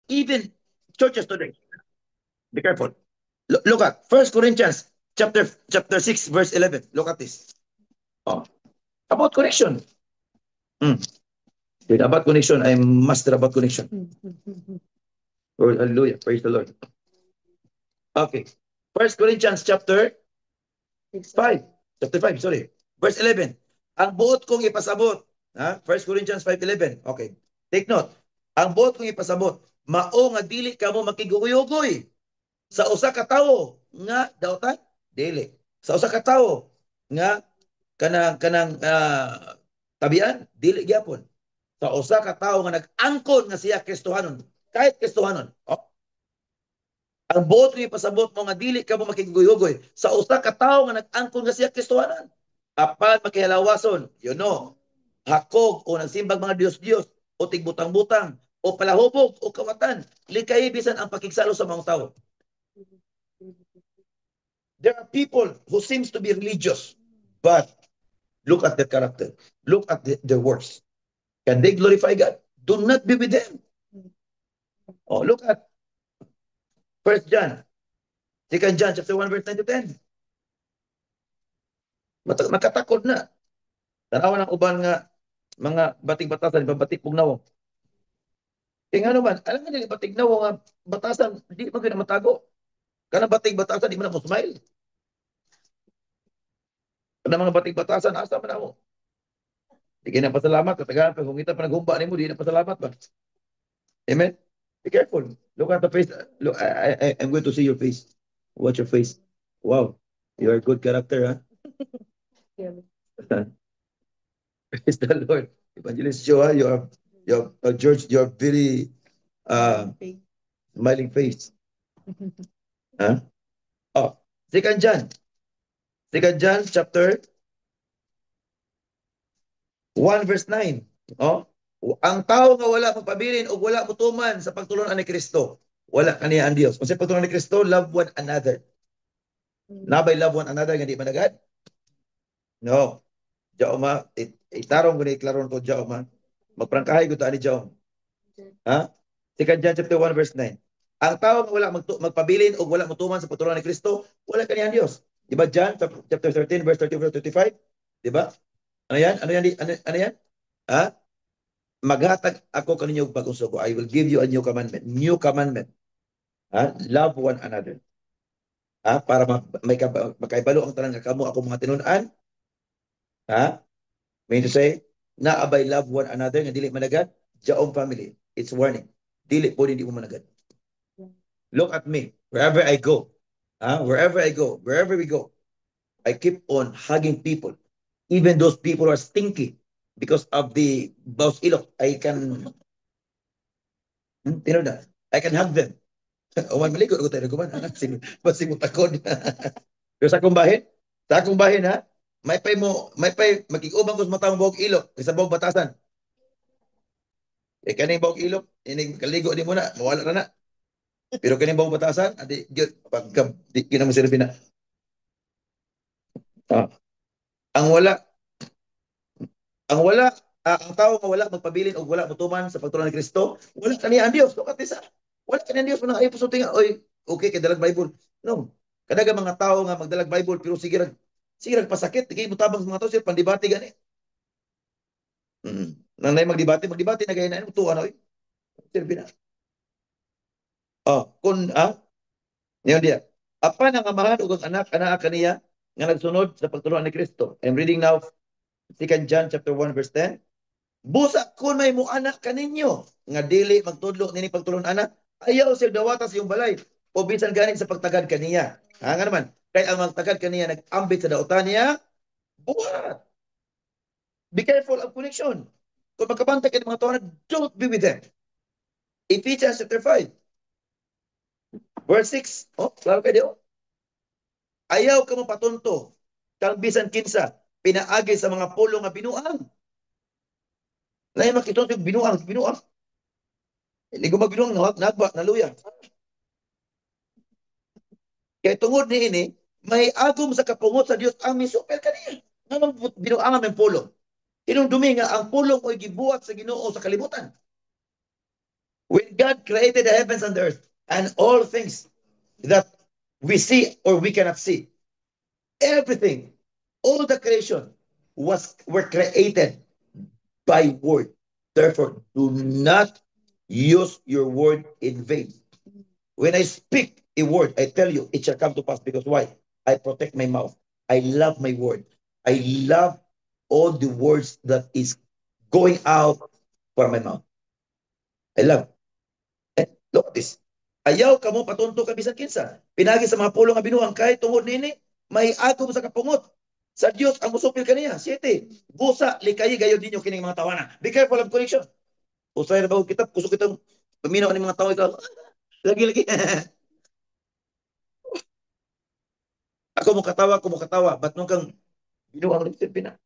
Even churches today. Be careful. Look at 1 Corinthians chapter 6 verse 11. Look at this. Oh, about connection. Hmm. About connection, I master about connection. Oh, hallelujah. Praise the Lord. Okay. 1 Corinthians chapter 5. Chapter 5, sorry. Verse 11. Ang buot kong ipasabot. Ha? 1 Corinthians 5:11. Okay. Take note. Ang buot kong ipasabot. Mao nga dili ka mo makigugoy-ugoy sa usa ka tawo nga daotan dili. Sa usa ka tawo nga kanang tabian dili gyapon. Sa usa ka tawo nga nag-angkon nga siya Kristohanon. Kahit Kristohanon. Oh. Ang buot ni pasabot mo nga dili ka mo makigugoy-ugoy sa usa ka tawo nga nag-angkon nga siya Kristohanon. Apan makihalawason, you know, hakog o nagsimbag mga Diyos-Diyos o tigbutang-butang o palahubog o kawatan, likay bisan ang pakigsalo sa mga tao. There are people who seems to be religious, but look at their character. Look at their works. Can they glorify God? Do not be with them. Oh, look at 1 John, 2 John chapter 1 verse 9 to 10. Makatakod na. Tanawan ng uban nga mga bating batasan, batik pugnaw. Kaya nga naman, alam nga nila batik na nga batasan, di mo gina matago. Kana batik batasan, di mo na mo smile. Kana mga batik batasan, asa man ako. Di ka na pasalamat, katagahan pa, kung kita pa naghumba ni mo, di na pasalamat ba? Amen? Be careful. Look at the face. Look, I'm going to see your face. Watch your face. Wow. You're a good character, huh? Praise the Lord. Evangelist Joa, George, you're very smiling face. Huh? Oh, 2 John. 2 John chapter 1 verse 9. Oh, ang tao nga wala magpabilin o wala mutuman sa pagtulungan ni Kristo, wala kaniya ang Dios. Kung sa pagtulungan ni Kristo, love one another. Nabay love one another nga di managad? No. Jaoma, itarong ko na iklaron to Jaoma. Magprangkahay ko ta ni Jaoma. Ha? 2 John chapter 1 verse 9. Ang tao nga wala magpabilin o wala mutuman sa pagtulungan ni Kristo, wala kaniya ang Dios. Di ba John chapter 13 verse 34 to 35? Di ba? Ano yan? Ano yan? Ha? Maghatag ako kaninyo bagong sugo. I will give you a new commandment. New commandment. Ha? Love one another. Ha? Para makaibalo ang tanan nga kamo ako mga tinunan. Ha? Mean to say, naabay love one another nga dili managad, jaong family. It's warning. Dili po hindi mo managad. Look at me. Wherever I go. Wherever I go. Wherever we go. I keep on hugging people. Even those people are stinky because of the Baus Ilok. I can I can hug them. O man malikot ko tayo kuman. Basi mo takod. Pero sa akong bahin ha, may pay magigubang ko sa matang bawog ilok, sa bawog batasan. Kaning bawog ilok, ining kaligo di mo na, mawala na na. Pero kaning bawog batasan, adi pagka di kinamo silbi na. Ang wala ang tao nga wala magpabilin o wala mutuman sa pagtulungan ni Kristo, wala kaniya ang Dios. Look at this. Wala kaniya ang Dios mo na ayaw puso tinga, oy, okay kay dalag Bible. No. Kadaga mga tao nga magdalag Bible pero sige pasakit, tigay mo tabang sa mga tao siya pandibati gani. Nanay magdibati na gaya na ito ano eh. Silbi na. Ngayon dia. Apan ang amahan ug ang anak kaniya nga nagsunod sa pagtulungan ni Kristo. I'm reading now 2 John chapter 1 verse 10. Busa kun may mo anak kaninyo nga dili magtudlo nini pagtulon anak, ayaw sila dawata sa iyong balay o bisan gani sa pagtagad kaniya. Nga naman, kay ang magtagad kaniya nag-ambit sa dautan niya, buhat. Be careful of connection. Kung magkabantay kayo ng mga tao, don't be with them. Ephesians chapter 5 verse 6. Oh, klaro kayo. Ayaw ka mo patunto kang bisan kinsa pinaagi sa mga pulo nga binuang. Lain makitong binuang. Hindi ko magbinuang nagba, naluya. Kaya tungod ni ini, may agom sa kapungot sa Dios ang misupel kaniya. Nganong binuangan ng pulong. Inong dumi nga ang pulong o'y gibuhat sa Ginoo sa kalibutan. When God created the heavens and the earth and all things that we see or we cannot see, everything, all the creation were created by word. Therefore, do not use your word in vain. When I speak a word, I tell you, it shall come to pass. Because why? I protect my mouth. I love my word. I love all the words that is going out from my mouth. I love. Eh, look at this. Ayaw ka mo patunto ka bisan kinsa. Pinagi sa mga pulo nga binuang kahit tungod nini, may ato sa kapungot. Sa Dios ang musupil kaniya. 7. Busa likayi gayon ninyo kining mga tawana. Be careful of connection. Usay na ba og kitab kusog kitang paminaw ni mga tawo ikaw. Lagi. Ako mo katawa, but nung kang binuang listed pina.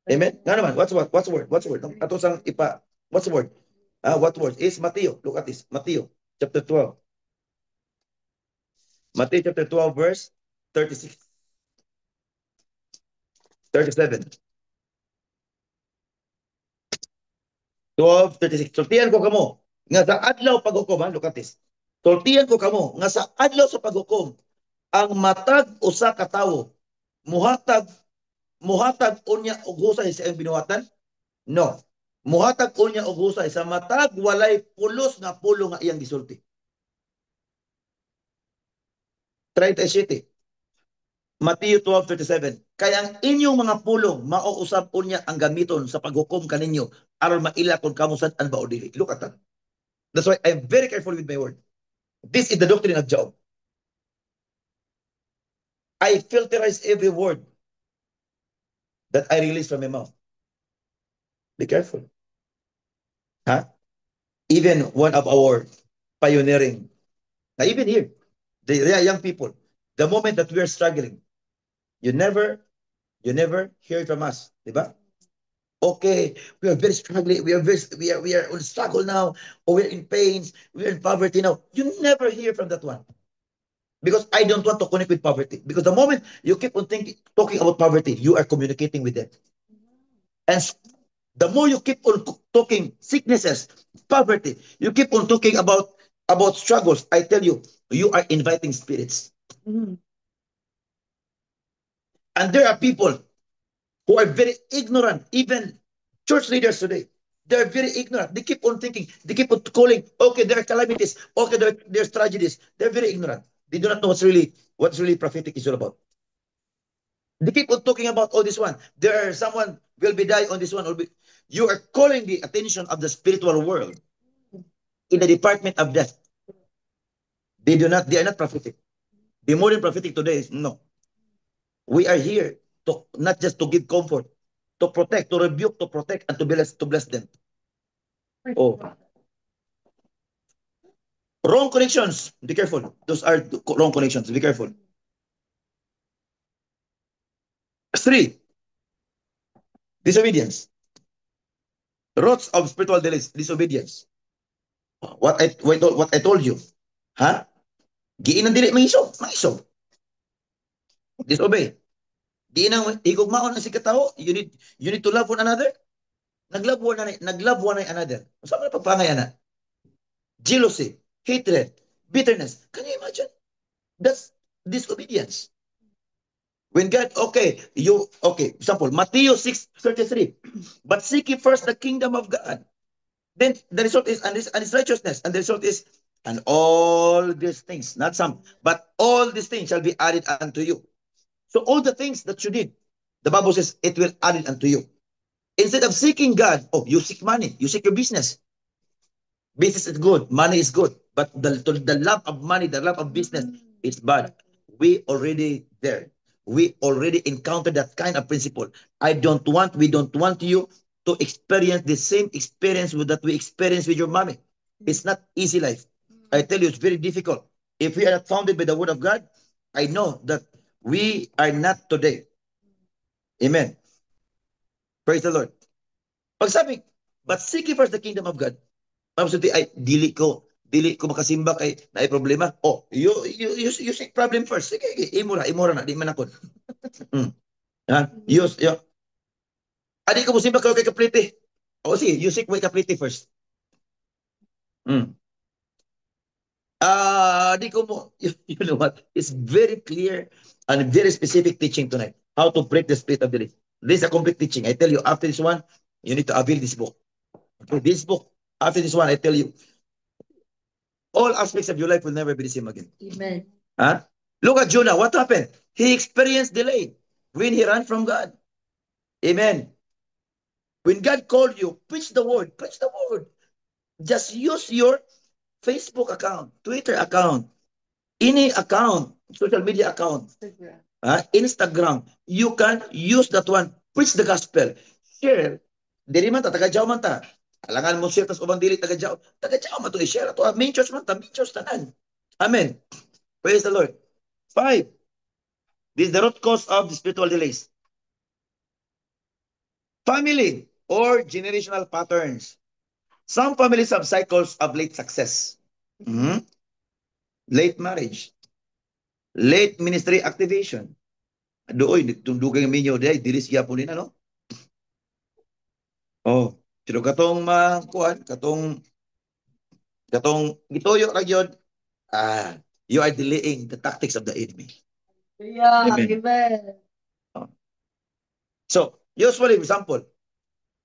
Amen? Nga naman, what's what? What's word? What's word? Ato sang ipa, what's word? What word? Is Matthew. Look at this. Matthew, chapter 12. Matthew chapter 12, verse 36. 37. 12:36. Sultihan ko kamo nga sa adlaw paghukom, look at this. Sultihan ko kamo nga sa adlaw sa paghukom ang matag usa ka tawo muhatag unya og husay sa iyang binuhatan? No. Muhatag unya og husay sa matag walay pulos nga pulo nga iyang gisulti. 37. Matthew 12:37. Kaya ang inyong mga pulong mauusab unya ang gamiton sa paghukom kaninyo aron maila kung kamo sad-an ba o dili. Look at that. That's why I'm very careful with my word. This is the doctrine of Job. I filterize every word that I release from my mouth. Be careful. Huh? Even one of our pioneering, even here, the young people, the moment that we are struggling, you never hear from us, diba? Okay, we are very struggling, we are on struggle now, or we're in pains, we're in poverty now. You never hear from that one. Because I don't want to connect with poverty. Because the moment you keep on talking about poverty, you are communicating with them. And the more you keep on talking sicknesses, poverty, you keep on talking about struggles, I tell you, you are inviting spirits. Mm-hmm. And there are people who are very ignorant, even church leaders today. They're very ignorant. They keep on thinking, they keep on calling, okay, there are calamities, okay, there's tragedies. They're very ignorant. They do not know what's really prophetic is all about. They keep on talking about all this one. Someone will be die on this one. You are calling the attention of the spiritual world in the department of death. They are not prophetic. The modern prophetic today is no. We are here to not just to give comfort, to protect, to rebuke, to protect, and to bless them. Oh. Wrong connections. Be careful. Those are wrong connections. Be careful. 3. Disobedience. Roots of spiritual disobedience. What I told you. Ha? Giinan dili mangisog. Disobey. Giinang higugmaon ang sikataho. You need to love one another. Naglove one another. Saan man pagpangay ana? Jealousy, hatred, bitterness. Can you imagine? That's disobedience. When God, example, Matthew 6:33. But seek ye first the kingdom of God. Then the result is, and his righteousness. And the result is, and all these things, not some, but all these things shall be added unto you. So all the things that you did, the Bible says, it will add it unto you. Instead of seeking God, you seek money, you seek your business. Business is good, money is good, but the love of money, the love of business is bad. We already there. We already encountered that kind of principle. We don't want you to experience the same experience that we experience with your mommy. It's not easy life. I tell you, it's very difficult. If we are not founded by the word of God, I know that we are not today. Amen. Praise the Lord. Pagsabi, but seek ye first the kingdom of God. Maksudti ay dili ko makasimba kay naay problema. You seek problem first. Sige, imura na di man ako. Adi ko mo simba kay kaplite. Sige, you seek way kaplite first. Mm. Di ko mo, you know what? It's very clear and very specific teaching tonight. How to break the spirit of belief. This is a complete teaching. I tell you, after this one, you need to avail this book. Okay, this book, after this one, I tell you, all aspects of your life will never be the same again. Amen. Huh? Look at Jonah. What happened? He experienced delay when he ran from God. Amen. When God called you, preach the word. Preach the word. Just use your Facebook account, Twitter account, any account, social media account, Instagram. You can use that one. Preach the gospel. Share. Dili man ta, taga-jaw man ta. Alangan mo share, tas ubang dili taga-jaw. Taga-jaw man to, i-share to. Main church man ta, main church tanan. Amen. Praise the Lord. 5. This is the root cause of the spiritual delays. Family or generational patterns. Some families have cycles of late success, late marriage, late ministry activation. Doon, tundugang minyo day, dilis siya po nila, no? Oh, pero katong kuan, katong gitoyo ra gyud, you are delaying the tactics of the enemy. Yeah, Amen. amen. So, usually, for example,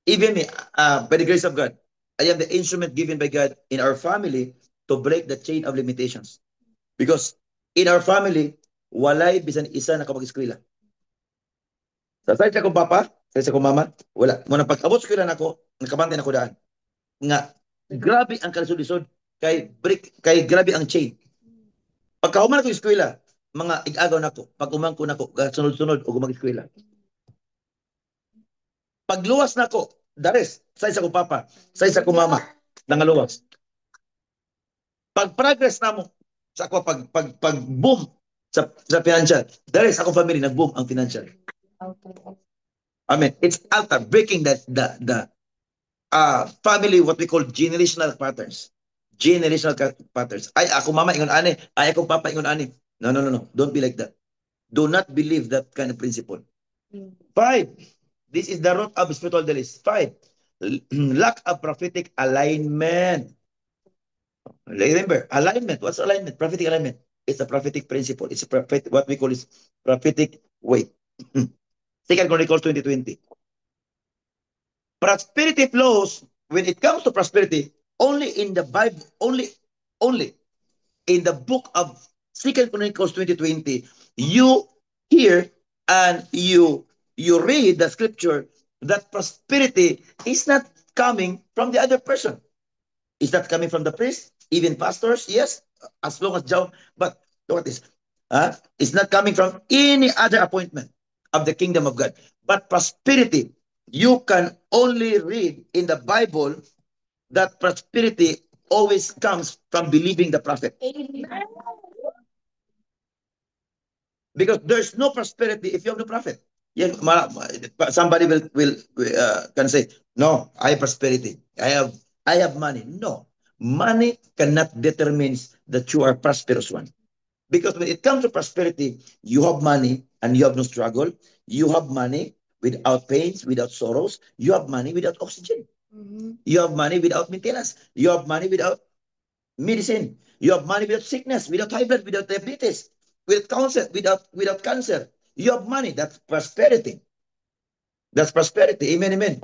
even me, by the grace of God, I am the instrument given by God in our family to break the chain of limitations. Because in our family, walay bisan isa nakapag-eskwela. Sa side sa kong papa, sa kong mama, wala. Muna pag-abot eskwela nako, nakabante na ko daan. Nga, grabe ang kalisod-lisod, kay grabe ang chain. Pagkahuman ako eskwela, mga ig-agaw nako, pag umangko nako, sunod-sunod o gumag-eskwela. Pagluwas nako, dares, sa isa kong papa, sa isa kong mama, nangaluwas. Pag progress na mo sa ako pag boom sa financial, there is ako family nag-boom ang financial. Amen. It's altar breaking the family, what we call generational patterns. Generational patterns. Ay ako mama ingon ani, ay ako papa ingon ani. No. Don't be like that. Do not believe that kind of principle. 5. This is the root of spiritual delays. 5. Lack of prophetic alignment. Remember, alignment. What's alignment? Prophetic alignment. It's a prophetic principle. It's a prophetic, what we call is prophetic way. 2 Chronicles 20:20. Prosperity flows when it comes to prosperity only in the Bible, only in the book of 2 Chronicles 20:20. You hear and you read the scripture that prosperity is not coming from the other person. Is that coming from the priest? Even pastors? Yes, as long as John. But look at this. It's not coming from any other appointment of the kingdom of God. But prosperity, you can only read in the Bible that prosperity always comes from believing the prophet. Amen. Because there's no prosperity if you have no prophet. Yes, somebody will can say, no, I have prosperity. I have money. No, money cannot determine that you are a prosperous one. Because when it comes to prosperity, you have money and you have no struggle. You have money without pains, without sorrows. You have money without oxygen. You have money without maintenance. You have money without medicine. You have money without sickness, without high blood, without diabetes, without cancer. You have money. That's prosperity. That's prosperity. Amen, amen.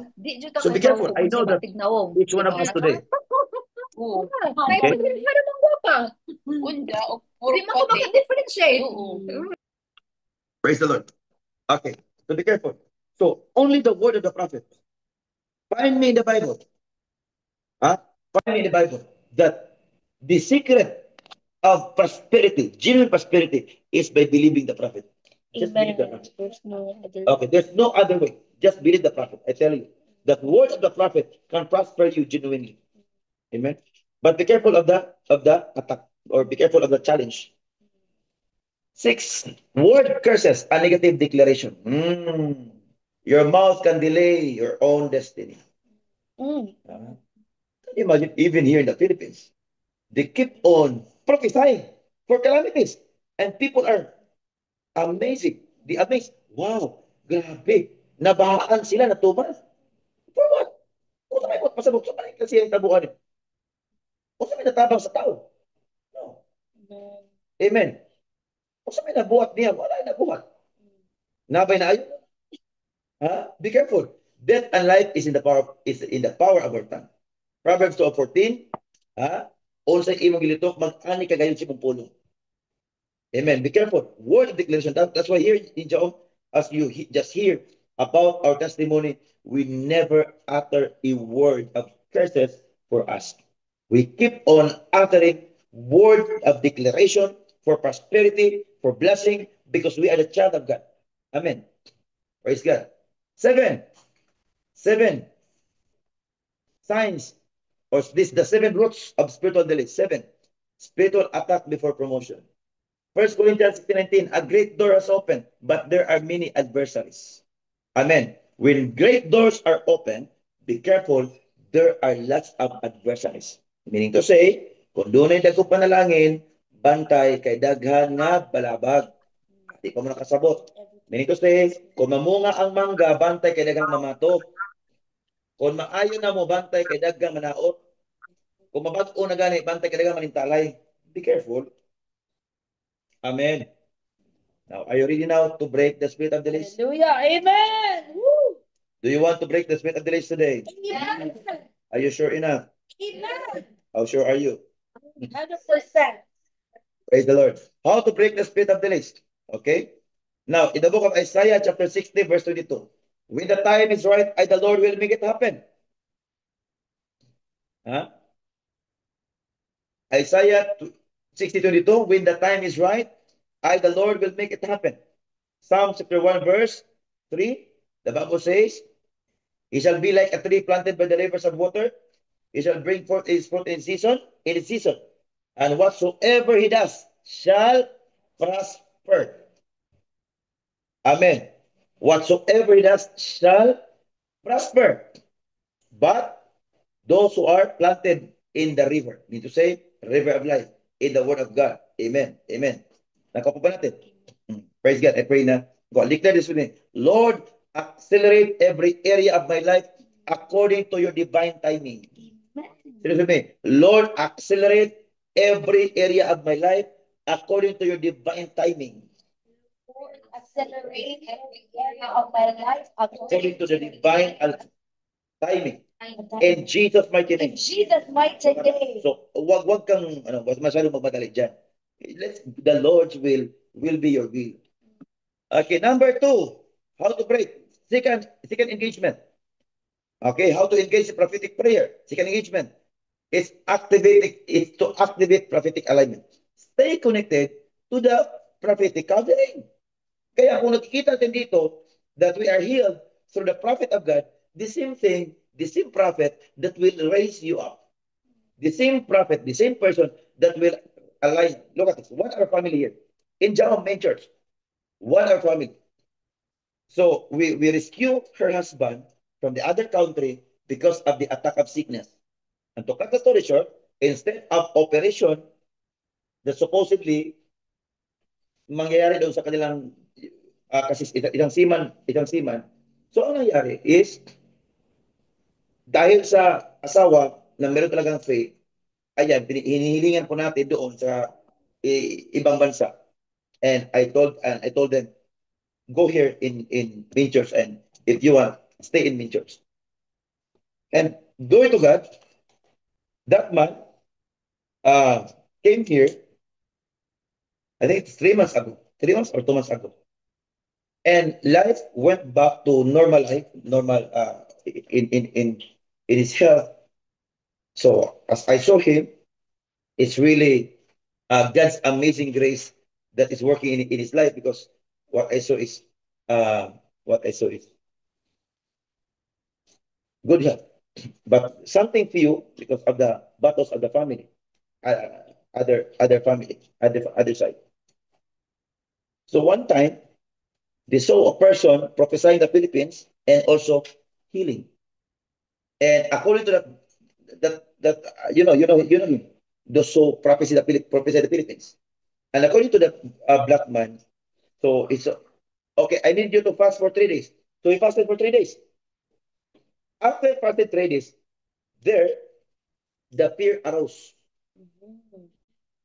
So be careful. I know that each one of us today. Oo. Okay. Kaya pwede rin ng guwapa. Unda, o Hindi mo ako maka-differentiate. Praise the Lord. Okay. So be careful. So only the word of the prophet. Find me in the Bible. Find me in the Bible that the secret of prosperity, genuine prosperity, is by believing the prophet. Just believe the prophet. There's no other. Okay, there's no other way. Just believe the prophet. I tell you, that word of the prophet can prosper you genuinely. Amen. But be careful of the attack, or be careful of the challenge. 6, word curses, a negative declaration. Your mouth can delay your own destiny. Can you imagine, even here in the Philippines, they keep on prophesying for calamities, and people are amazing. They amazed. Wow, grabe. Nabahaan sila, natuman. For what? Kung sa may pasabog, sa may kasi yung tabuhan. O sa may natabang sa tao? No. Amen. O sa may nabuhat niya? Wala yung nabuhat. Nabay na ayo. Ha? Be careful. Death and life is in the power of our tongue. Proverbs 12:14. Ha? Unsay imong gilitok mag-ani kagayon si mong pulong. Amen. Be careful. Word of declaration. That's why here in Job, as you just hear about our testimony, we never utter a word of curses for us. We keep on uttering word of declaration for prosperity, for blessing, because we are the child of God. Amen. Praise God. Seven signs, or this the 7 roots of spiritual delay. 7 spiritual attack before promotion. 1 Corinthians 16:19, a great door has opened, but there are many adversaries. Amen. When great doors are open, be careful, there are lots of adversaries. Meaning to say, kung doon ay dagko panalangin, bantay kay daghan nga balabag. Di pa mo nakasabot. Meaning to say, kung mamunga ang mangga, bantay kay daghang mamato. Kung maayo na mo, bantay kay daghang manaot. Kung mabag-o na gani, bantay kay daghang manintalay. Be careful. Amen. Now, are you ready now to break the spirit of delays? Hallelujah. Amen. Woo. Do you want to break the spirit of delays today? Amen. Are you sure enough? Amen. How sure are you? 100%. Praise the Lord. How to break the spirit of delays? Okay. Now, in the book of Isaiah, chapter 60, verse 22. When the time is right, I, the Lord, will make it happen. Huh? Isaiah 60:22. When the time is right, I, the Lord, will make it happen. Psalm chapter 1, verse 3. The Bible says, He shall be like a tree planted by the rivers of water. He shall bring forth his fruit in its season. And whatsoever he does shall prosper. Amen. Whatsoever he does shall prosper. But those who are planted in the river, need to say, river of life, in the word of God. Amen. Amen. Nakuha ba natin? Praise God. I pray na, God, declare this with me. Lord, accelerate every area of my life according to your divine timing. Say this with me. Lord, accelerate every area of my life according to your divine timing. Lord, accelerate every area of my life According to the divine timing. in In Jesus' mighty name. Jesus' mighty name. So, wag kang wag masyadong magmadali diyan. The Lord's will be your will. Okay, number 2, how to break. Second engagement. Okay, how to engage in prophetic prayer. Second engagement is to activate prophetic alignment. Stay connected to the prophetic covering. Kaya kung nakikita natin dito that we are healed through the prophet of God, the same thing, the same prophet that will raise you up. The same prophet, the same person that will align. Look at this. One our family here. In Jama main church. One our family. So we rescue her husband from the other country because of the attack of sickness. And to cut the story short, instead of operation that supposedly mangyayari doon sa kanilang kasi isang seaman. So ang nangyari is dahil sa asawa na meron talagang faith, ayan, hinihilingan po natin doon sa ibang bansa. And I told them, go here in main church, and if you want, stay in main church. And glory to God, that man came here, I think it's 3 months ago, 3 months or 2 months ago. And life went back to normal life, normal in his health. So as I saw him, it's really God's amazing grace that is working in his life, because what I saw is uh, what I saw is good health, but something few because of the battles of the family, other family, other side. So one time they saw a person prophesying in the Philippines and also healing. And according to that you know him, the so prophesy the Philippines. And according to the black man, so it's okay. I need you to fast for 3 days. So he fasted for 3 days. After fasted 3 days, there the fear arose.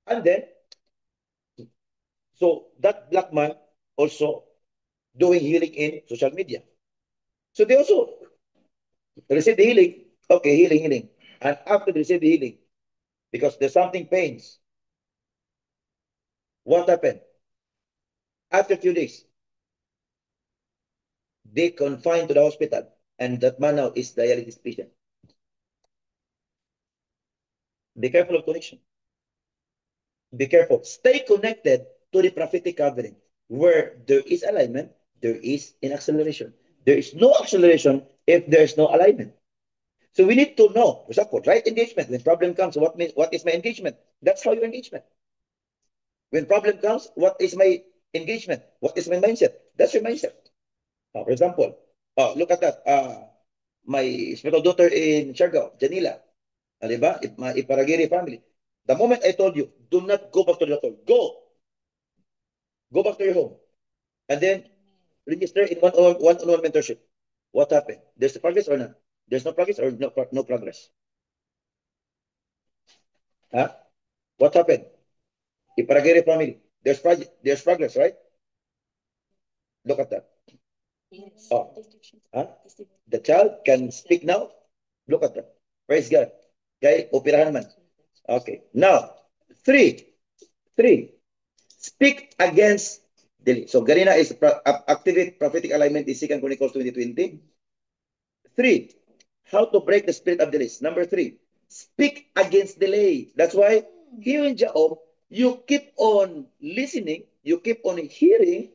And then, so that black man also doing healing in social media. So they also receive the healing. Okay, healing. And after they receive the healing, because there's something pains, what happened? After a few days, they confined to the hospital, and that man now is dialysis patient. Be careful of connection. Be careful. Stay connected to the prophetic covering. Where there is alignment, there is an acceleration. There is no acceleration if there is no alignment. So we need to know, for example, right engagement. When problem comes, what is my engagement? That's how your engagement. When problem comes, what is my engagement? What is my mindset? That's your mindset. For example, look at that. My spiritual daughter in Siargao, Janila, diba? My Iparagiri family. The moment I told you, do not go back to the doctor. Go back to your home. And then register in one-on-one mentorship. What happened? There's progress or not? There's no progress or no progress? Huh? What happened? Iparagiri family. There's progress, right? Look at that. Oh. Huh? The child can speak now. Look at that. Praise God. Okay, operahan man. Okay. Now, three. Speak against delay. So, ganina is activate prophetic alignment in 2 Chronicles 20:20. 3, how to break the spirit of delays. Number 3, speak against delay. That's why here in Job, you keep on listening, you keep on hearing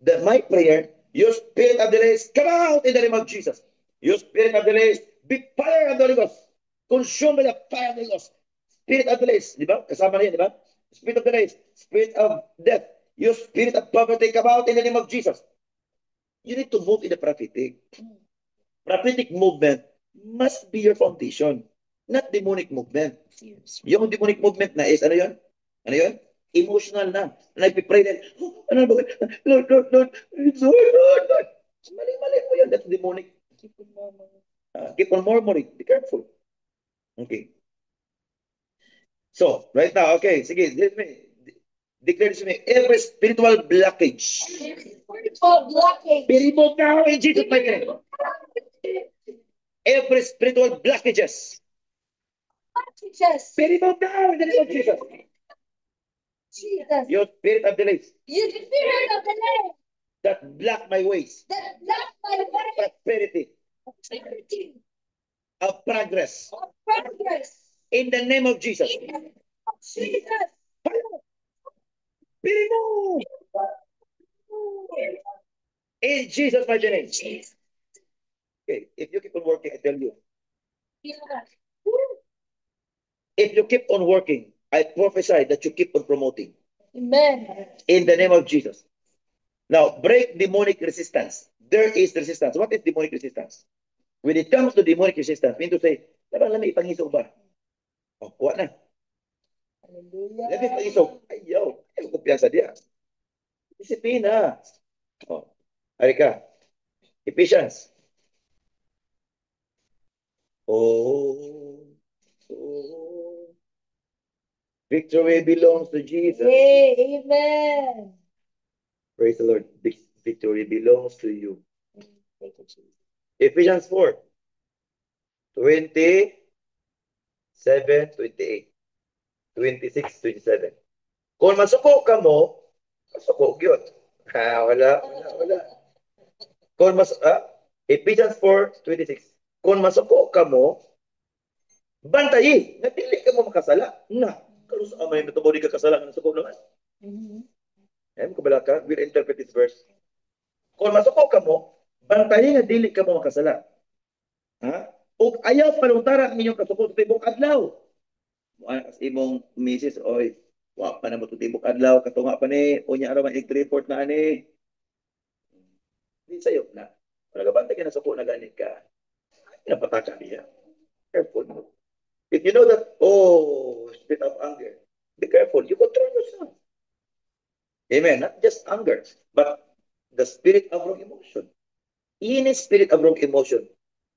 that my prayer, your spirit of delays, come out in the name of Jesus. Your spirit of delays, be fire of the Holy Ghost. Consume by the fire of the Holy Ghost. Spirit of delays, di ba? Kasama na yan, di ba? Spirit of delays, spirit of death, your spirit of poverty, come out in the name of Jesus. You need to move in the prophetic. Prophetic movement must be your foundation, not demonic movement. Yung demonic movement na is, ano yun? Ano yun? Emotional na. Nagpipray din, oh, ano ba? Lord, Lord, Lord, Lord. Mali mo yun. That's demonic. Keep on murmuring. Be careful. Okay. So, right now, okay, sige, declare this to me, every spiritual blockage. Spiritual blockage. Be removed now in Jesus' mighty name. Every spiritual blockages. Be removed now in the name of Jesus. Jesus. Your spirit of delays You the spirit of delay that block my ways, that block my way. prosperity, Prosperity of progress. of progress. In the name of Jesus. In the name of Jesus. Be removed. In Jesus' mighty name. Jesus. Okay, if you keep on working, I tell you, Yes. if you keep on working, I prophesy that you keep on promoting. Amen. In the name of Jesus. Now, break demonic resistance. There is resistance. What is demonic resistance? When it comes to demonic resistance, mean to say, parang lami ipangisog ba? O, kuha na. Hallelujah. Lami ipangisog. Ayaw. Ayaw kumpiyansa diya. Disiplina. O, hari ka. Ephesians. Oh, oh. Victory belongs to Jesus. Amen. Praise the Lord. Victory belongs to you. Thank you, Jesus. Ephesians 4, 27, 28, 26, 27. Kung masuko ka mo, masuko yun. Wala. Kung Ephesians 4, 26. Kung masuko ka mo, bantayi, nga dili ka mo makasala. Na, kalos amay na tumuli ka kasala nga nasuko naman. Ayun ko bala ka, we'll interpret this verse. Kung masuko ka mo, bantayi nga dili ka mo makasala. Ha? O ayaw paluntara ang inyong kasuko sa tibok adlaw. As imong misis, oy, wa pa na mo tibok adlaw, katunga pa ni, unya araw man report na ani. Di sayo na. Nagabantay ka na suko na ganit ka. Napataka niya. Careful. If you know that, oh, spirit of anger, be careful. You control yourself. Amen. Not just anger, but the spirit of wrong emotion. In a spirit of wrong emotion,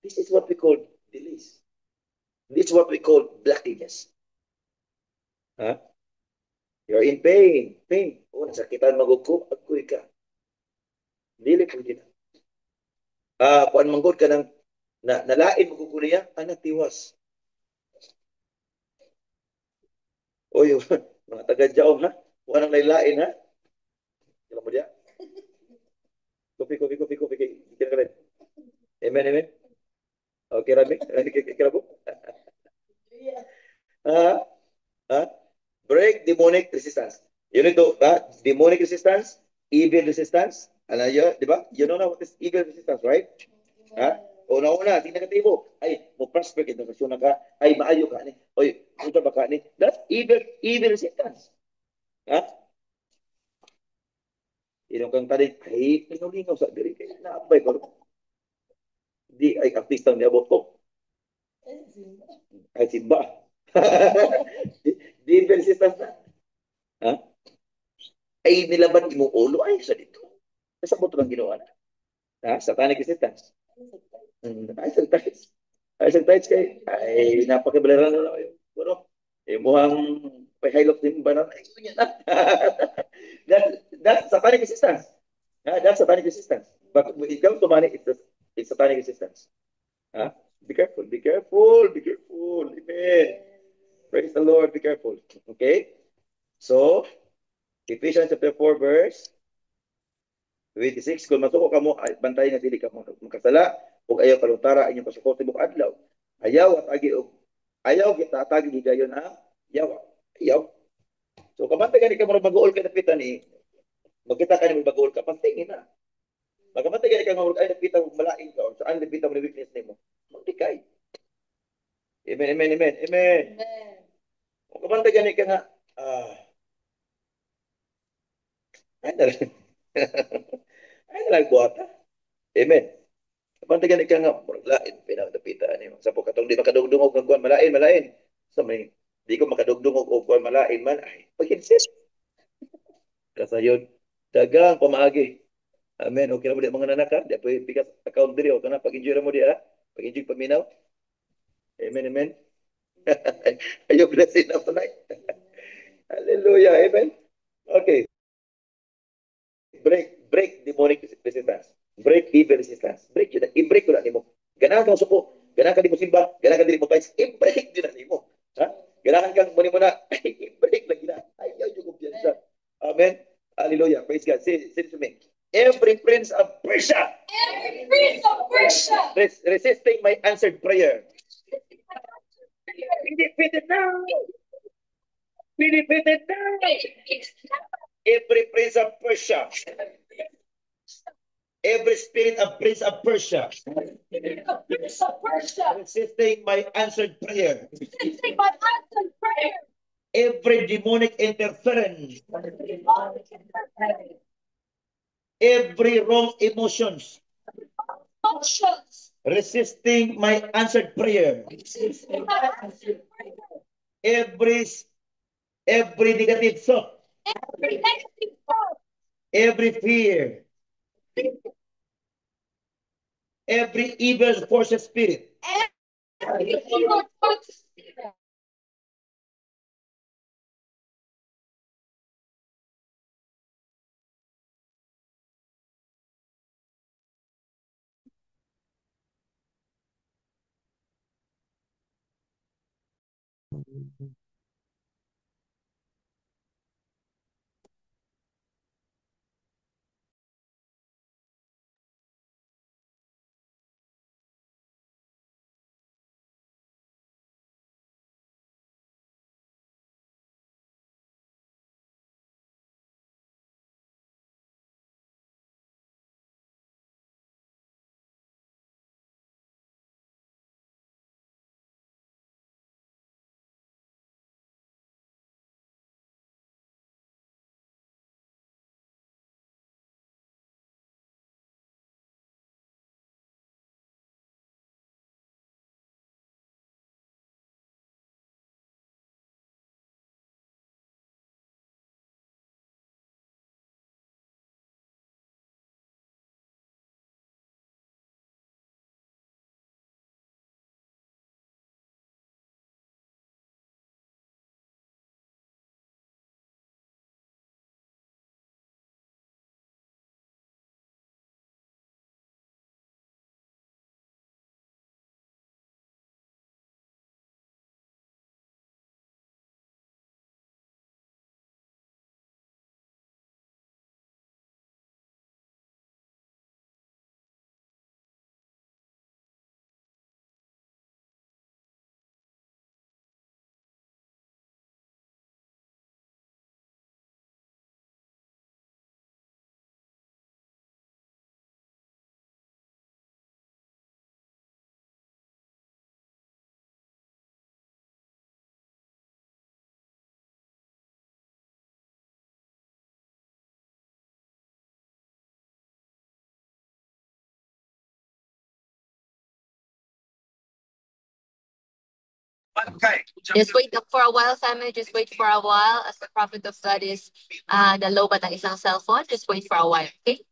this is what we call delays. This is what we call blockages. Ha? You're in pain. Pain. O, nasakitan magugko, agkoy ka. Dili po din. Kuan manggod ka ng nalain mo ko niya, anak tiwas. Oy, mga taga-Jaom ha? Walang laylain ha? Kailan mo diya? Kopi, kopi, kopi, kopi. Kira ka rin. Amen, amen. Okay, Rami? Kira po? Ha? Ha? Break demonic resistance. You need to, demonic resistance, evil resistance. Ano yun, di ba? You know now what is evil resistance, right? Ha? Una-una, di negatibo. Ay, mo prosper kita kasi ka. Ay, maayo ka ni. Oy, ano ba ka ni? That's evil resistance. Ha? Inong kang tarik, ay, lingaw sa diri. Kaya naabay ko. Di ay artista niya abot ko. Ay, simba. Di evil resistance na. Ha? Ay, nilaban mo ulo. Ay, sa dito. Sa buto ng ginawa na. Ha? Satanic resistance. Ay, sanitize. Ay, sanitize kay. Ay, napakabalaran na lang yun. Pero, muhang pahilot din ba na? Ay, yun na. That's satanic resistance. That's satanic resistance. But when it comes to money, it's satanic resistance. Huh? Be careful, be careful, be careful. Amen. Praise the Lord, be careful. Okay? So, Ephesians chapter 4, verse 26, kung matuko ka mo, bantay nga dili ka mo makasala, ug ayaw kaluntara inyong pasuko tibok adlaw. Ayaw at agi og ayaw kita tagi gigayon yawa. Ayaw. So kamantay gani ka mo mag-uol ka napitan ni magkita ka ni mag-uol ka pantingin na. Magkamantay gani ka mo ay napita og malain ka or saan napita mo ni weakness nimo. Magtikay. Amen, amen, amen, amen. Kung kamantay gani ka nga ay na lang. Ay na lang buhat. Amen. Kapantagan ka nga, lain, pinagdapitaan niyo. Sa po katong di makadugdungog ng kuwan, malain, malain. Sa may, di ko makadugdungog o kuwan, malain man, ay, pag-insit. Kasayon, dagang pamaagi. Amen. Okay na mo di mga nanak ha? Di po bigas account diri o kana pag-enjoy mo di ha? Pag-enjoy paminaw. Amen, amen. Are you blessed enough tonight? Hallelujah. Amen. Okay. Break demonic resistance. Break evil resistance. Break yun. I-break ko na nimo. Ganahan kang suko. Ganahan ka di mo simba. Ganahan ka di mo twice. I-break din na nimo. Ha? Ganahan kang muni mo na. I-break lagi na. Ayaw yung kumpiyansa. Amen. Hallelujah. Praise God. Say to me. Every prince of Persia. Every prince of Persia. Resisting my answered prayer. Be defeated now. Be defeated now. Every prince of Persia. Every spirit of prince of Persia. Prince of Persia. Resisting my answered prayer. Resisting my answered prayer. Every demonic interference. Demonic interference. Every wrong emotions. Emotions. Resisting my answered prayer. Resisting my answered prayer. Every negative thought. Every negative thought. Every fear. Every evil force of spirit. Every evil force. Just wait for a while, family. Just wait for a while. As the prophet of God is nalobat ng isang cellphone. Just wait for a while, okay?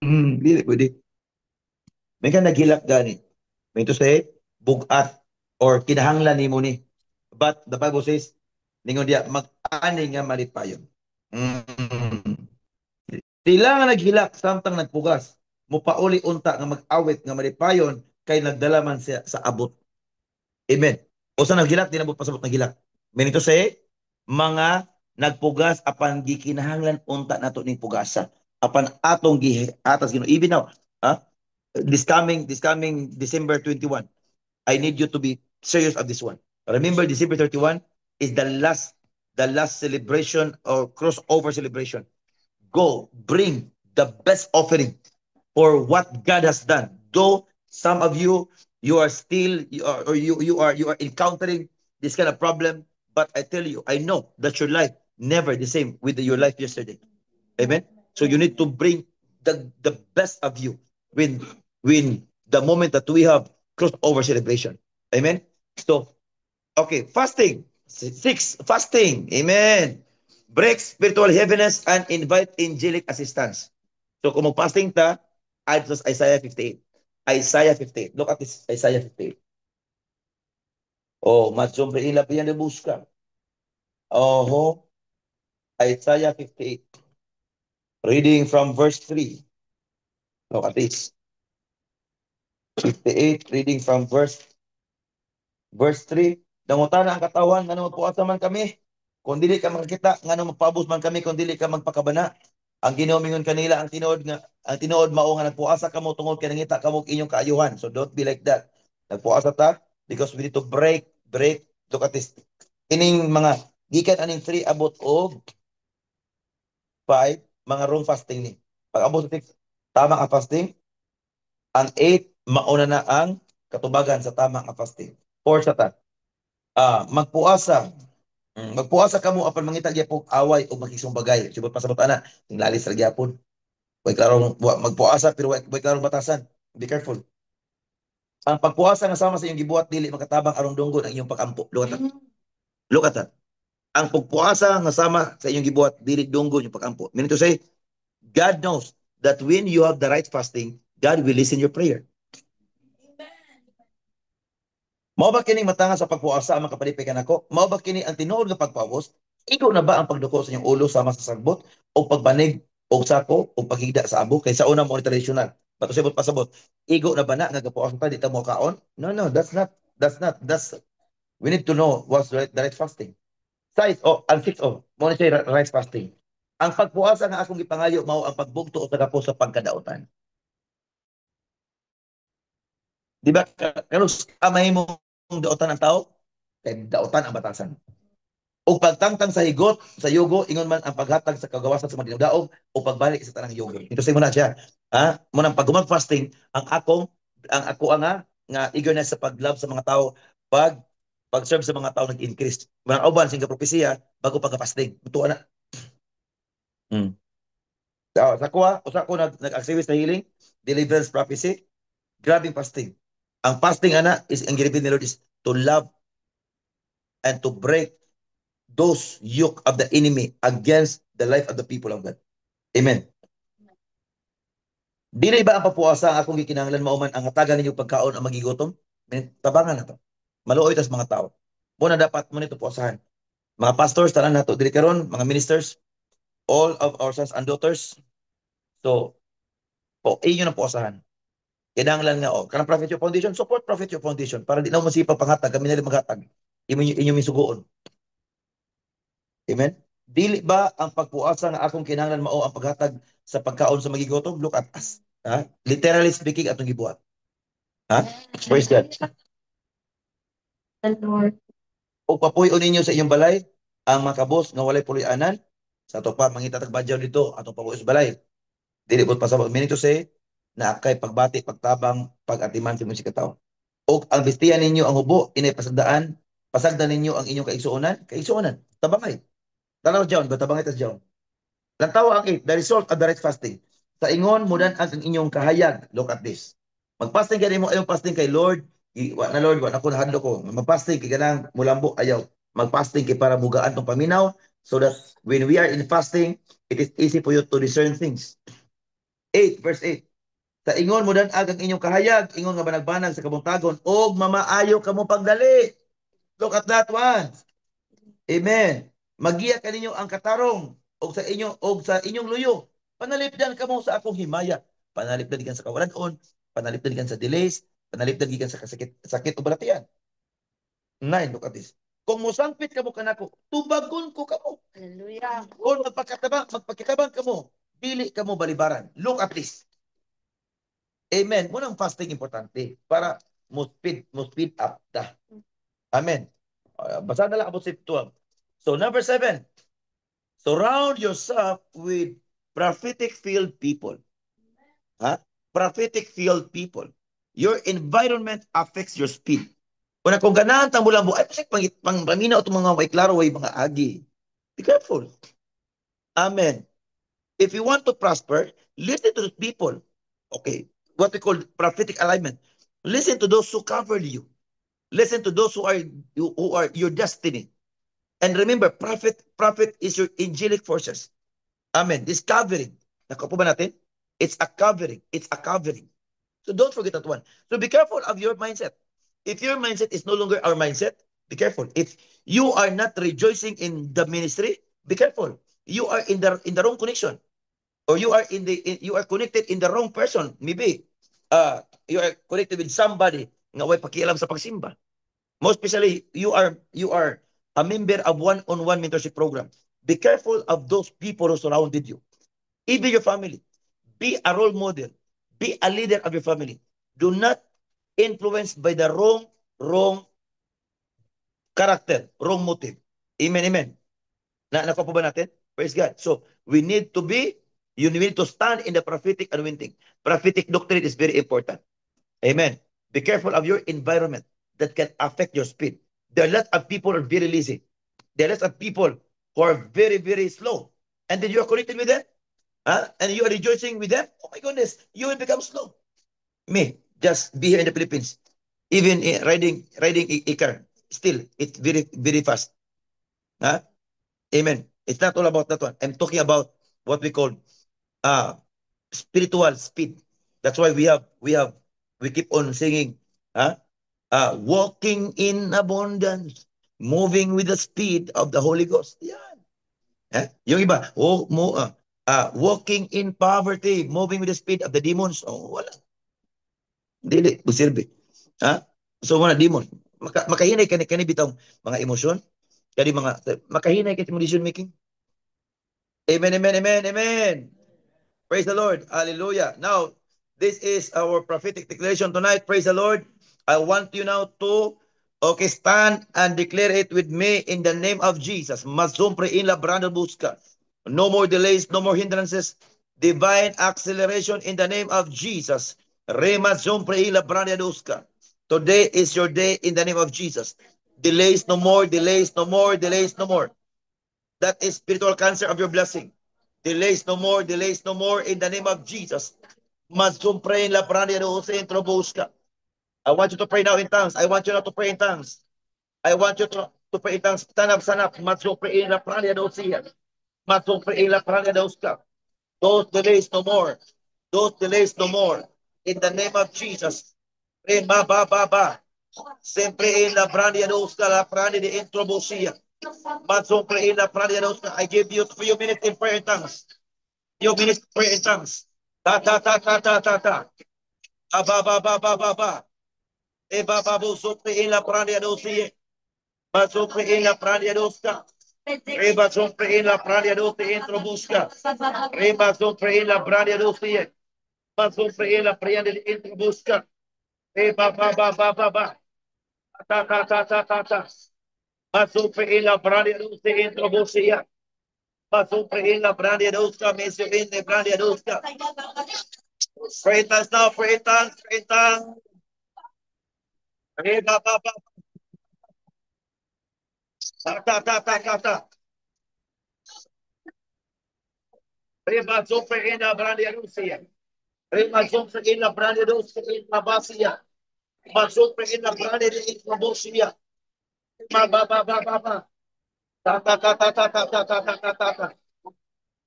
Dili pwede. May ka naghilak gani. May to say, bugat or kinahanglan nimo ni. But the Bible says, ningon diya, mag-ani nga malipayon. Mm. Sila nga naghilak samtang nagpugas. Mupauli unta nga mag-awit nga malipayon kay nagdala man siya sa abot. Amen. O sa naghilak, di na mo pasabot naghilak. Meaning to say, mga nagpugas apan gikinahanglan unta nato ning pugasa. Apan atong atas Ginoo. Even now, ha? This coming December 21, I need you to be serious of this one. Remember, December 31 is the last celebration or crossover celebration. Go, bring the best offering for what God has done. Though some of you, you are still, you are encountering this kind of problem, but I tell you, I know that your life never the same with your life yesterday. Amen. So you need to bring the best of you when the moment that we have crossover celebration. Amen. So okay, fasting. Six, fasting. Amen. Break spiritual heaviness and invite angelic assistance. So kung mag-fasting ta, add to Isaiah 58. Isaiah 58. Look at this, Isaiah 58. Oh, mas sobre ilap yan na busca. Oh, Isaiah 58. Reading from verse 3. Look at this. 58, reading from verse 3. Dangutana ang katawan, nga magpuasa man kami. Kung dili ka makakita, nga magpabos man kami, kung dili ka magpakabana. Ang ginomingon kanila, ang tinuod mao nga nagpuasa kamo tungod kay nangita kamo inyong kaayuhan. So don't be like that. Nagpuasa ta because we need to break. Look at this. Ining mga gikan aning 3 abot og 5 mga room fasting ni. Pag abot sa 6, tama ka fasting. Ang 8 mauna na ang katubagan sa tama nga fasting. 4 sa ta. Magpuasa. Magpuasa kamo apan mangita gyapon away o makisumbagay. Subot pasabot ana, tinglalis ra gyapon. Way klaro magpuasa pero way klaro batasan. Be careful. Ang pagpuasa nga sama sa iyong gibuhat dili makatabang aron dunggo ang iyong pagampo. Look at that. Look at that. Ang pagpuasa nga sama sa iyong gibuhat dili dunggo yung pagampo. Meaning to say, God knows that when you have the right fasting, God will listen your prayer. Mao ba kining matanga sa pagpuasa ang makapalipikan ako? Mao ba kini ang tinuod nga pagpawos? Ikaw na ba ang pagduko sa inyong ulo sama sa sagbot o pagbanig o sako o paghigda sa abo kaysa una mo traditional? Bato sabot pasabot. Igo na ba na nga gapuas ta di ta mo kaon? No, no, that's we need to know what's the right fasting. Size o ang six o mo ni say right fasting. Ang pagpuasa nga akong gipangayo mao ang pagbugto o tagapo sa pagkadaotan. Di ba kanus kamay mo daotan ang tao? Kay daotan ang batasan. O pagtangtang sa higot, sa yugo, ingon man ang paghatag sa kagawasan sa mga dinadaog o pagbalik sa tanang yugo. Ito say mo na siya. Ha? Munang pagumag fasting, ang ako nga eagerness sa paglove sa mga tao, pag-serve sa mga tao nag-increase. Mga uban sing propesiya bago pagka-fasting. Tuwa na. Hmm. Sa kuha, usa ko nag-activist na healing, deliverance prophecy, grabing fasting. Ang fasting is ang ginibid ni Lord is to love and to break those yoke of the enemy against the life of the people of God. Amen. Dili ba ang papuasa ang akong gikinahanglan mauman ang hatagan ninyo pagkaon ang magigutom? Tabangan na to. Maluoy tas mga tao. Muna dapat mo nito puasahan. Mga pastors, tanan nato dili karon, mga ministers, all of our sons and daughters. So, inyo na puasahan. Kinahanglan nga kanang Prophet Your Foundation, support Prophet Your Foundation para di na mo masipag panghatag, kami na rin maghatag. Inyo misugoon. Amen? Dili ba ang pagpuasa nga akong kinahanglan mao ang paghatag sa pagkaon sa magigutom? Look at us. Ha? Literally speaking, atong gibuhat. Ha? Praise God. O papuyon ninyo sa inyong balay ang makabos nga walay puloy-anan sa ato pa mangitatag badyaw dito atong pabuyo sa balay. Dili po pasabot. Meaning to say, na kay pagbati, pagtabang, pag-atiman sa mga katawo. O ang bestiyan ninyo ang hubo, inay pasagdan ninyo ang inyong kaigsuonan, tabangay. Tanaw John, tabangay tas John. Lantawa ang 8, the result of the right fasting. Sa ingon, mudan ang inyong kahayag. Look at this. Mag-fasting kayo mo, ayaw fasting kay Lord. Lord, wala ko nahadlo ko. Mag-fasting kay ganang mulambo, ayaw. Mag-fasting kay para mugaan tong paminaw so that when we are in fasting, it is easy for you to discern things. 8, verse 8. Sa ingon, mudan ang inyong kahayag, ingon nga banagbanag sa kabuntagon, og mamaayo kamo pagdali. Look at that one. Amen. Magiya kaninyo ang katarong og sa inyong luyo. Panalipdan kamo sa akong himaya. Panalipdan gikan sa kawalan-on, panalipdan gikan sa delays, panalipdan gikan sa sakit o balatian. 9, look at this. Kung musangpit kamo kanako, tubagon ko kamo. Hallelujah. Kung magpakitabang kamo, dili kamo balibaran. Look at this. Amen. Munang fasting importante para mo speed up ta. Amen. Basa na lang about 12. So number 7, surround yourself with prophetic-filled people. Ha? Prophetic-filled people. Your environment affects your speed. Kung kung ganahan tang mulang ay pasig paminaw itong mga way klaro way mga agi. Be careful. Amen. If you want to prosper, listen to the people. Okay. What we call prophetic alignment. Listen to those who cover you. Listen to those who are your destiny. And remember, prophet is your angelic forces. Amen. This covering. Nakuha ba natin? It's a covering. It's a covering. So don't forget that one. So be careful of your mindset. If your mindset is no longer our mindset, be careful. If you are not rejoicing in the ministry, be careful. You are in the wrong connection. Or you are you are connected in the wrong person. Maybe you are connected with somebody nga way pakialam sa pagsimba. Most especially, you are a member of one-on-one mentorship program. Be careful of those people who surrounded you. Even your family. Be a role model. Be a leader of your family. Do not influence by the wrong character, wrong motive. Amen, amen. Nakuha po ba natin? Praise God. So, we need to stand in the prophetic anointing. Prophetic doctrine is very important. Amen. Be careful of your environment that can affect your speed. There are a lot of people who are very lazy. There are lots of people who are very, very slow. And then you are connected with them. And you are rejoicing with them. Oh my goodness, you will become slow. Me, just be here in the Philippines. Even riding a car, still it's very very fast. Huh? Amen. It's not all about that one. I'm talking about what we call spiritual speed. That's why we keep on singing, huh? Walking in abundance, moving with the speed of the Holy Ghost. Yan. Yung iba, walking in poverty, moving with the speed of the demons. Oh, wala. Dili, busilbi. So, mga demon. Makahinay kani bitong mga emosyon, kani makahinay kani decision making. Amen, amen, amen, amen. Praise the Lord. Hallelujah. Now, this is our prophetic declaration tonight. Praise the Lord. I want you now to stand and declare it with me in the name of Jesus. Mazumpre in la branda busca. No more delays, no more hindrances. Divine acceleration in the name of Jesus. Rema zumpre in la branda busca. Today is your day in the name of Jesus. Delays no more, delays no more, delays no more. That is spiritual cancer of your blessing. Delays no more, delays no more in the name of Jesus. I want you to pray now in tongues. I want you now to pray in tongues. I want you to pray in tongues. Stand up, stand up. Those delays no more. Those delays no more. In the name of Jesus. Sempre in la brandia doska, la brandia de introbosia. I give you 3 minutes in prayer in tongues. 3 minutes prayer in tongues. Ta ta ta ta ta ta ta. Ba ba ba ba ba ba. E ba ba bo sopre in la brandia dosia. Ma sopre in la brandia doska. Reba sopre in la brandia dosia introbusca. Reba sopre in la brandia dosia. Ma sopre in la brandia de introbusca. E ba ba ba ba ba ba. Ta ta ta ta ta ta. Masupre in la brandia doce introbosia. Masupre in la brandia doce, mese vende brandia doce. Pray in tongues now, pray in tongues, pray in tongues. Ta ta ta ta ta ta. Reba sopre in la brandia doce. Reba sopre in la brandia doce in la basia. Masupre in la brandia de introbosia. Ma ba ba ba ba ba. Ta ta ta ta ta ta ta ta ta ta ta.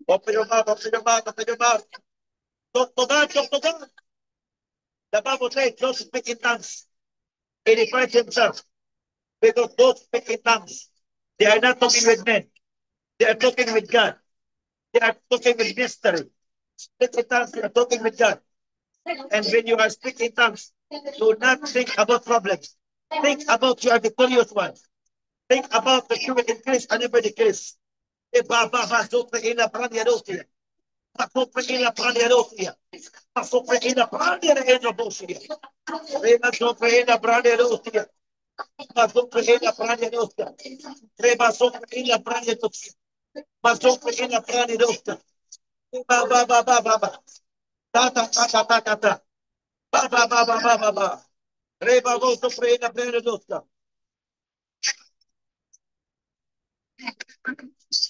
Open your mouth, open your mouth, open your mouth. Talk to God, talk to God. The Bible says, don't speak in tongues. He refers himself. Because those speak in tongues, they are not talking with men. They are talking with God. They are talking with mystery. Speak in tongues, they are talking with God. And when you are speaking tongues, do not think about problems. Think about you are victorious one. Think about the human increase and never decrease. Masopre in la brandia dosia. Masopre in la brandia de entrobosia. Rema sopre in la brandia dosia. Masopre in la brandia dosia. Rema sopre in la brandia dosia. Masopre in la brandia dosia. Ba ba ba ba ba ba. Ta ta ta ta ta ta ta. Ba ba ba ba ba ba ba. Rema sopre in la brandia dosia.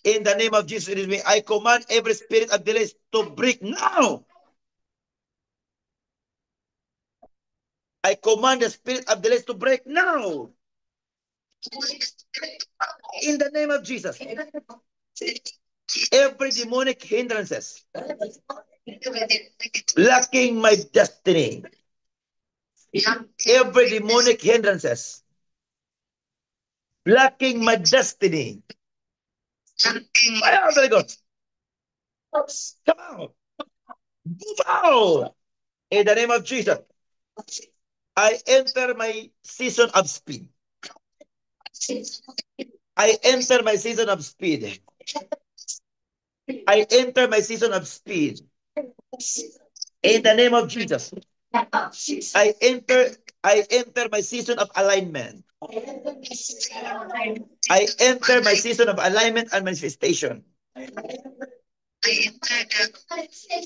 In the name of Jesus, it is me. I command every spirit of delays to break now. I command the spirit of delays to break now. In the name of Jesus. Every demonic hindrances blocking my destiny. Every demonic hindrances blocking my destiny. Very good. Come out. Move out. In the name of Jesus. I enter my season of speed. I enter my season of speed. I enter my season of speed. In the name of Jesus. I enter my season of alignment. I enter my season of alignment and manifestation.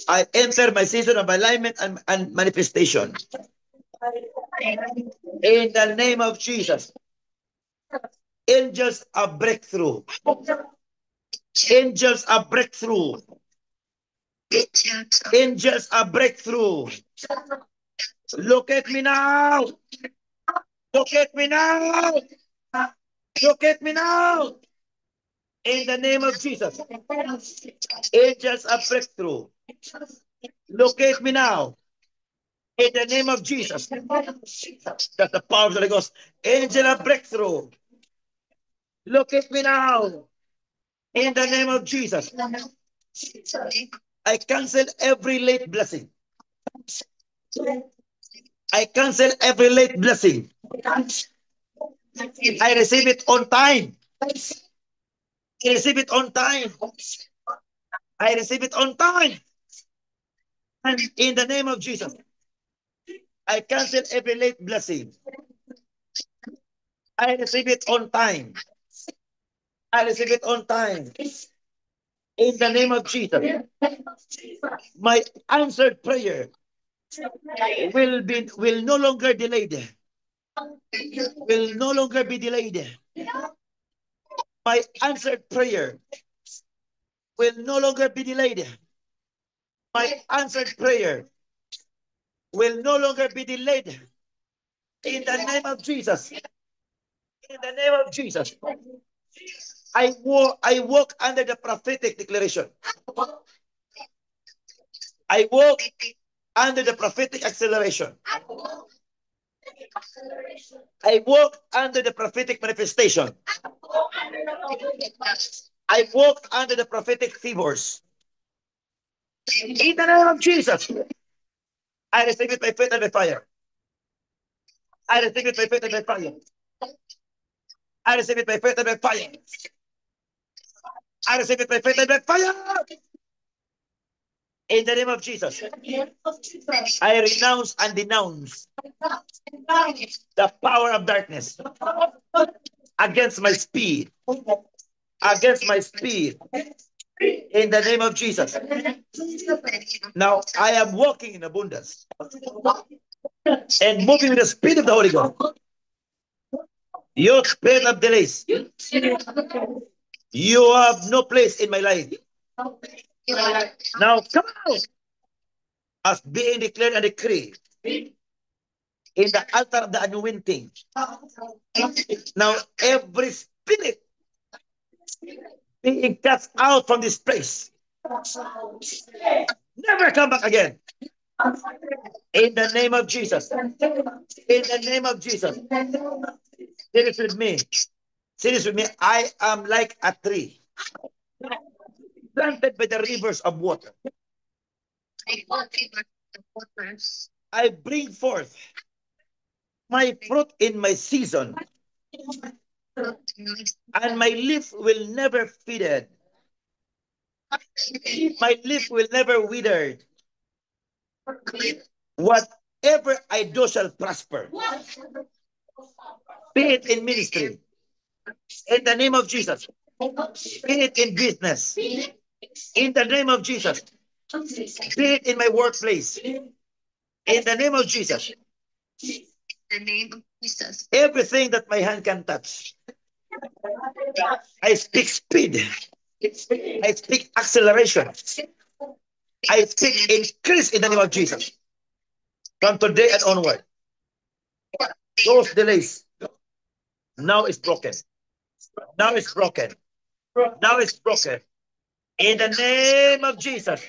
I enter my season of alignment and manifestation. In the name of Jesus. Angels of breakthrough. Angels of breakthrough. Angels of breakthrough. Look at me now. Locate me now. Locate me now. In the name of Jesus. Angels of breakthrough. Locate me now. In the name of Jesus. That's the power of the Holy Ghost. Angel of breakthrough. Locate me now. In the name of Jesus. I cancel every late blessing. I cancel every late blessing. I receive it on time. I receive it on time. I receive it on time. And in the name of Jesus, I cancel every late blessing. I receive it on time. I receive it on time. In the name of Jesus, my answered prayer will no longer delayed. Will no longer be delayed. My answered prayer will no longer be delayed. My answered prayer will no longer be delayed. In the name of Jesus. In the name of Jesus. I walk under the prophetic declaration. I walk under the prophetic acceleration. I walk under the prophetic manifestation. I walk under the prophetic favors. In the name of Jesus, I receive it by faith and by fire. I receive it by faith and by fire. I receive it by faith and by fire. I receive it by faith and by fire. In the name of Jesus, I renounce and denounce the power of darkness against my speed. Against my speed. In the name of Jesus. Now I am walking in abundance and moving with the speed of the Holy Ghost. Your spirit of delays, you have no place in my life. Now come out as being declared and decreed in the altar of the anointing. Now every spirit being cast out from this place, never come back again. In the name of Jesus. In the name of Jesus. Say this with me. Say this with me. I am like a tree planted by the rivers of water. I bring forth my fruit in my season, and my leaf will never fade. My leaf will never wither. Whatever I do shall prosper. Be it in ministry, in the name of Jesus. Be it in business, in the name of Jesus. Be it in my workplace, in the name of Jesus. In the name of Jesus. Everything that my hand can touch, I speak speed. I speak acceleration. I speak increase in the name of Jesus. From today and onward, those delays now is broken. Now it's broken. Now it's broken. In the name of Jesus.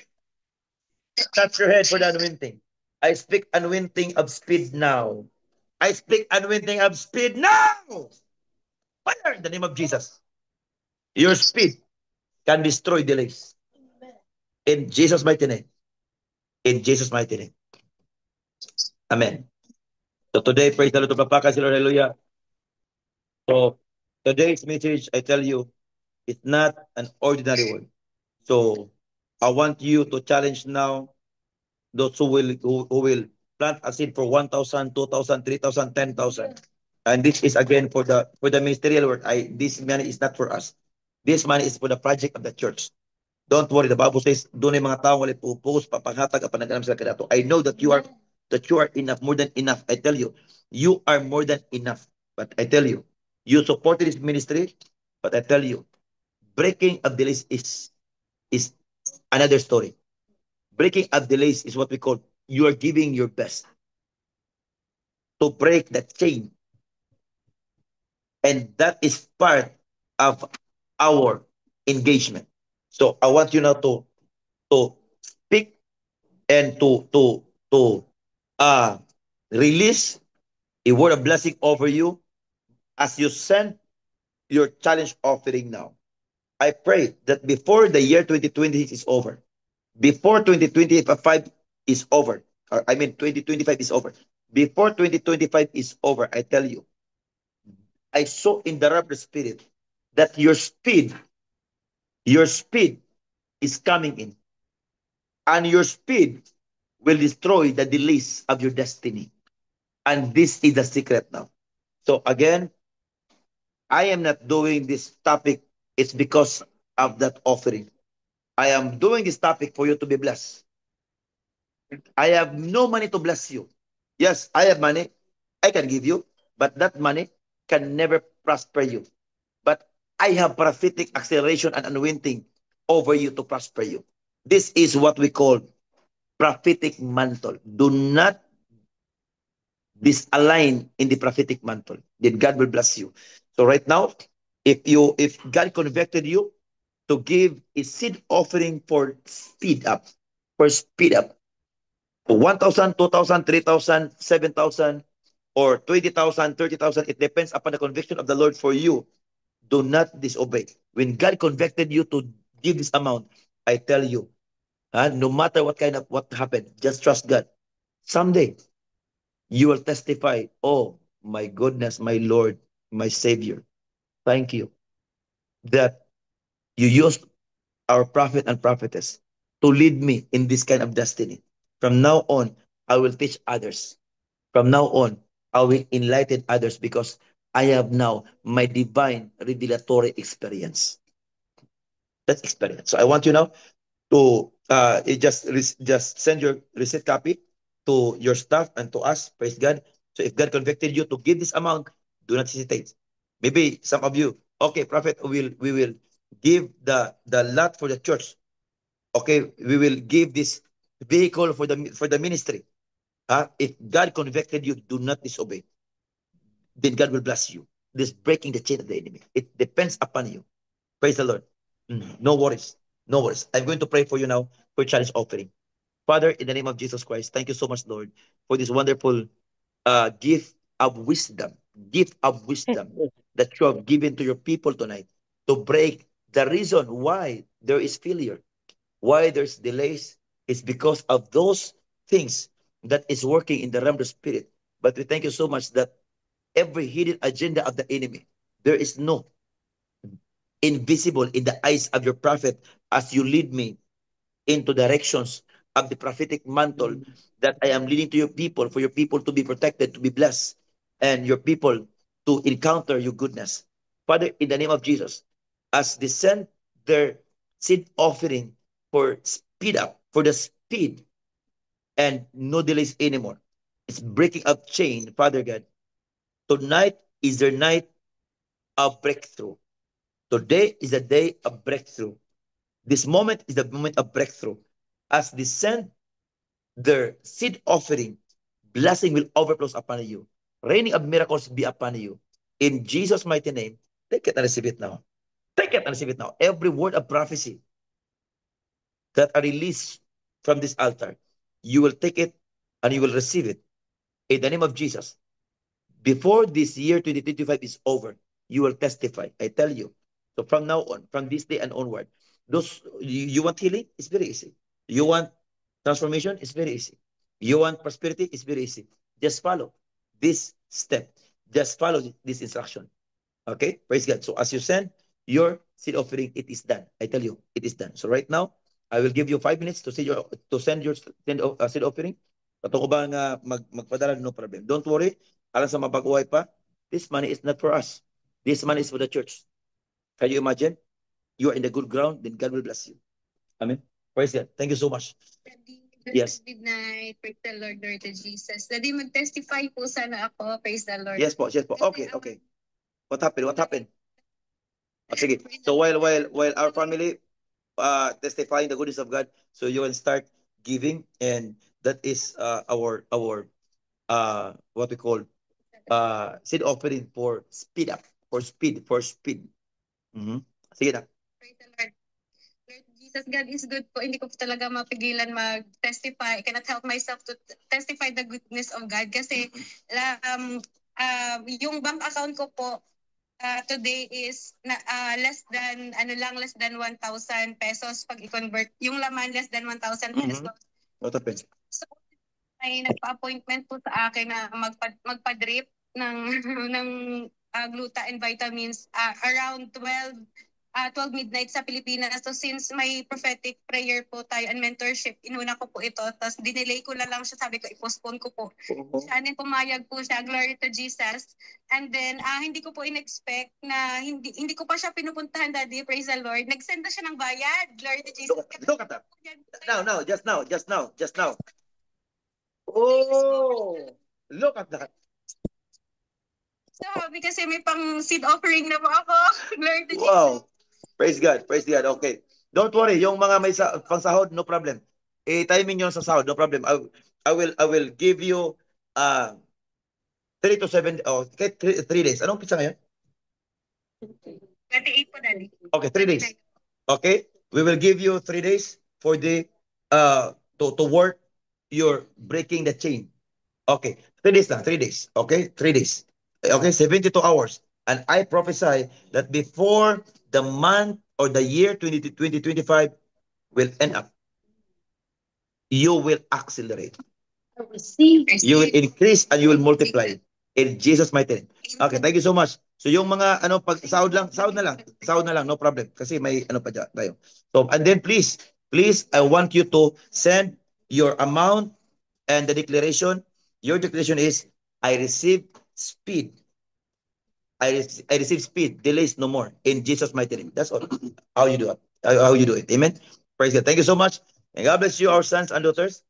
Touch your head for the anointing. I speak anointing of speed now. I speak anointing of speed now. Fire in the name of Jesus. Your speed can destroy delays. In Jesus' mighty name. In Jesus' mighty name. Amen. So today, praise the Lord, hallelujah. So today's message, I tell you, it's not an ordinary one. So I want you to challenge now those who will plant a seed for 1,000, 2,000, 3,000, 10,000. And this is again for the ministerial work. This money is not for us. This money is for the project of the church. Don't worry. The Bible says, doon ay mga tao wala pupus, papanghatag, apanagalam sila kadato. I know that you are enough, more than enough. I tell you, you are more than enough. But I tell you, you supported this ministry. But I tell you, breaking of delays is another story. Breaking of delays is what we call you are giving your best to break that chain And that is part of our engagement. So I want you now to speak and to uh release a word of blessing over you as you send your challenge offering now. I pray that before the year 2026 is over, before 2025 is over, or I mean 2025 is over, before 2025 is over, I tell you, I saw in the realm of the spirit that your speed is coming in, and your speed will destroy the delays of your destiny. And this is the secret now. So again, I am not doing this topic. It's because of that offering. I am doing this topic for you to be blessed. I have no money to bless you. Yes, I have money. I can give you, but that money can never prosper you. But I have prophetic acceleration and anointing over you to prosper you. This is what we call prophetic mantle. Do not disalign in the prophetic mantle. Then God will bless you. So right now, if God convicted you to give a seed offering for speed up, 1,000, 2,000, 3,000, 7,000, or 20,000, 30,000. It depends upon the conviction of the Lord for you. Do not disobey. When God convicted you to give this amount, I tell you, no matter what happened, just trust God. Someday, you will testify, oh, my goodness, my Lord, my Savior. Thank you that you used our prophet and prophetess to lead me in this kind of destiny. From now on, I will teach others. From now on, I will enlighten others because I have now my divine revelatory experience. That's experience. So I want you now to just send your receipt copy to your staff and to us. Praise God. So if God convicted you to give this amount, do not hesitate. Maybe some of you, okay, prophet, we will give the lot for the church. Okay, we will give this vehicle for the ministry. If God convicted you, do not disobey. Then God will bless you. This breaking the chain of the enemy. It depends upon you. Praise the Lord. No worries. No worries. I'm going to pray for you now for challenge offering. Father, in the name of Jesus Christ, thank you so much, Lord, for this wonderful gift of wisdom, gift of wisdom that you have given to your people tonight to break the reason why there is failure, why there's delays, is because of those things that is working in the realm of the spirit. But we thank you so much that every hidden agenda of the enemy, there is no invisible in the eyes of your prophet as you lead me into directions of the prophetic mantle that I am leading to your people, for your people to be protected, to be blessed, and your people to encounter your goodness. Father, in the name of Jesus, as they send their seed offering for speed up, for the speed and no delays anymore, it's breaking up chain, Father God. Tonight is their night of breakthrough. Today is the day of breakthrough. This moment is the moment of breakthrough. As they send their seed offering, blessing will overflow upon you. Raining of miracles be upon you. In Jesus' mighty name, take it and receive it now. Take it and receive it now. Every word of prophecy that are released from this altar, you will take it and you will receive it. In the name of Jesus, before this year 2025 is over, you will testify. I tell you. So from now on, from this day and onward, you want healing? It's very easy. You want transformation? It's very easy. You want prosperity? It's very easy. Just follow this step. Just follow this instruction. Okay? Praise God. So as you send your seed offering, it is done. I tell you, it is done. So right now, I will give you 5 minutes to send your seed offering. Kato ko ba nga magpadala, no problem. Don't worry. Alam sa mabaguhay pa, this money is not for us. This money is for the church. Can you imagine? You are in the good ground, then God will bless you. Amen. Praise God. Thank you so much. Yes. Midnight, praise the Lord, Lord to Jesus. Daddy, mag-testify po sana ako, praise the Lord. Yes po, yes po. Okay, okay. What happened? What happened? Sige. So while our family testifying the goodness of God, so you can start giving, and that is our what we call seed offering for speed up. For speed, for speed. Sige na. Praise the Lord. Lord Jesus, God is good po. Hindi ko po talaga mapigilan mag-testify. I cannot help myself to testify the goodness of God kasi yung bank account ko po today is less than less than 1,000 pesos pag i-convert. Yung laman less than 1,000 pesos. What happened? So, ay nagpa-appointment po sa akin na magpa-drip ng ng gluta and vitamins around 12 midnight sa Pilipinas. So since may prophetic prayer po tayo and mentorship, inuna ko po ito. Tapos dinelay ko na lang siya. Sabi ko, i-postpone ko po. Sana pumayag po siya. Glory to Jesus. And then, hindi ko po in-expect na hindi ko pa siya pinupuntahan, Daddy. Praise the Lord. Nag-send na siya ng bayad. Glory to Jesus. Look at that. Just now. Oh, look at that. So, kasi may pang seed offering na po ako. Glory to Jesus. Wow. Praise God. Okay. Don't worry, yung mga may pangsahod, no problem. Timing yun sa sahod, no problem. I will give you 3 to 7 3 days. Anong pizza ngayon? 28 po, Daddy. Okay, 3 days. Okay? We will give you 3 days for the to work your breaking the chain. Okay, 3 days lang, 3 days. Okay, 3 days. Okay, 72 hours. And I prophesy that before the month or the year 2025 will end up, you will accelerate. You will increase and you will multiply. In Jesus' mighty name. Okay, thank you so much. So yung mga pag sahod na lang, no problem. Kasi may pa dyan tayo. So, and then please, I want you to send your amount and the declaration. Your declaration is, I receive speed. I receive speed, delays no more. In Jesus' mighty name. That's all. How you do it. How you do it. Amen. Praise God. Thank you so much. And God bless you, our sons and daughters.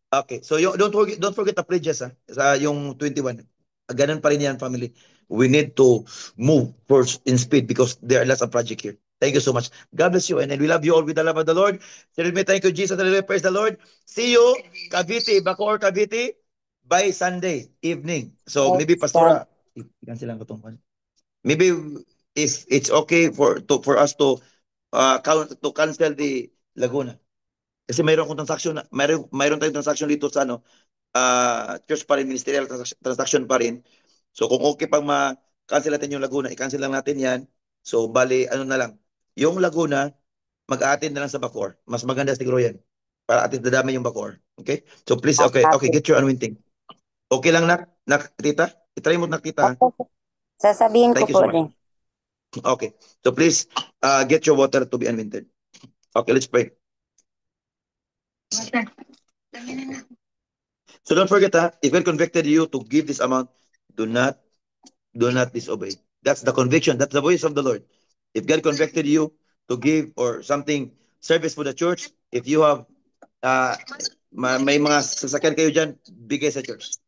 Okay. So don't forget the pledges sa yung 21. Ganun pa rin yan, family. We need to move first in speed because there are lots of projects here. Thank you so much. God bless you, and we love you all with the love of the Lord. Tell me, thank you, Jesus. Praise the Lord. See you, Cavite, Bacoor, Cavite, by Sunday evening. So maybe Pastora, cancel lang ko tong. Maybe if it's okay for us to cancel the Laguna. Kasi mayroon tayong transaction dito sa church pa rin, ministerial transaction pa rin. So kung okay pang ma-cancel natin yung Laguna, i-cancel lang natin yan. So bali, na lang. Yung Laguna, mag-a-attend na lang sa Bacoor. Mas maganda siguro yan. Para atin dadami yung Bacoor. Okay? So please, okay, get your anointing. Okay lang tita? I-try mo tita. Sasabihin ko Thank you po so much. din. Okay. So please, get your water to be anointed. Okay, let's pray. So don't forget if God convicted you to give this amount, do not disobey. That's the conviction. That's the voice of the Lord. If God convicted you to give or something, service for the church, if you have may mga sasakyan kayo dyan, bigay sa church.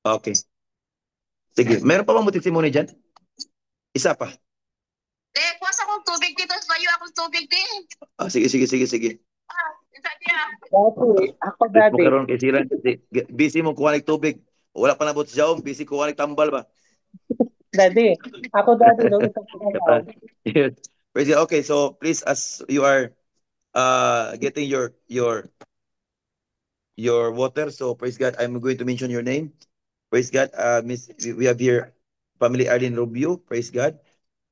Okay. Sige. Meron pa bang mo testimony dyan? Isa pa. Kuwas akong tubig dito. Bayo akong tubig din. Sige. Dati, ako dati. Karon kay Siran, busy mo kuha ng tubig. Wala pa nabot sa jaom, busy kuha ng tambal ba? Dati, ako dati nung isang Praise God. Okay, so please, as you are getting your water, so praise God, I'm going to mention your name. Praise God. We have here family Arlene Rubio. Praise God.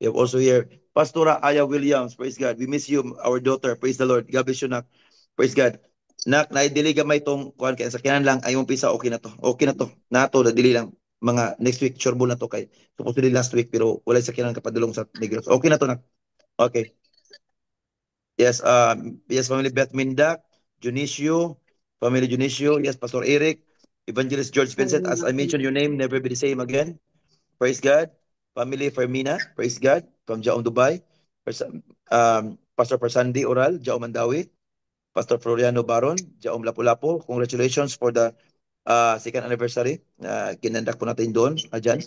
We have also here Pastora Aya Williams. Praise God. We miss you, our daughter. Praise the Lord. God bless you, nak. Praise God. Nak, na-delay gamay tong kuhan kaya sakyanan lang ay mong pisa, okay na to. Okay na to. Nato, na-delay lang. Mga next week, sure na to kay. Supposedly last week, pero wala sakyanan kapadulong sa Negros. Okay na to, nak. Okay. Yes, family Beth Mindak, Junicio, family Junicio, yes, Pastor Eric, Evangelist George Vincent, as I mentioned your name, never be the same again. Praise God. Family Fermina, praise God, from Jaom Dubai. Pastor Persandi Oral, Jaom Mandawi. Pastor Floriano Baron, Jaom Lapu-Lapu. Congratulations for the second anniversary. Kinandak po natin doon, dyan.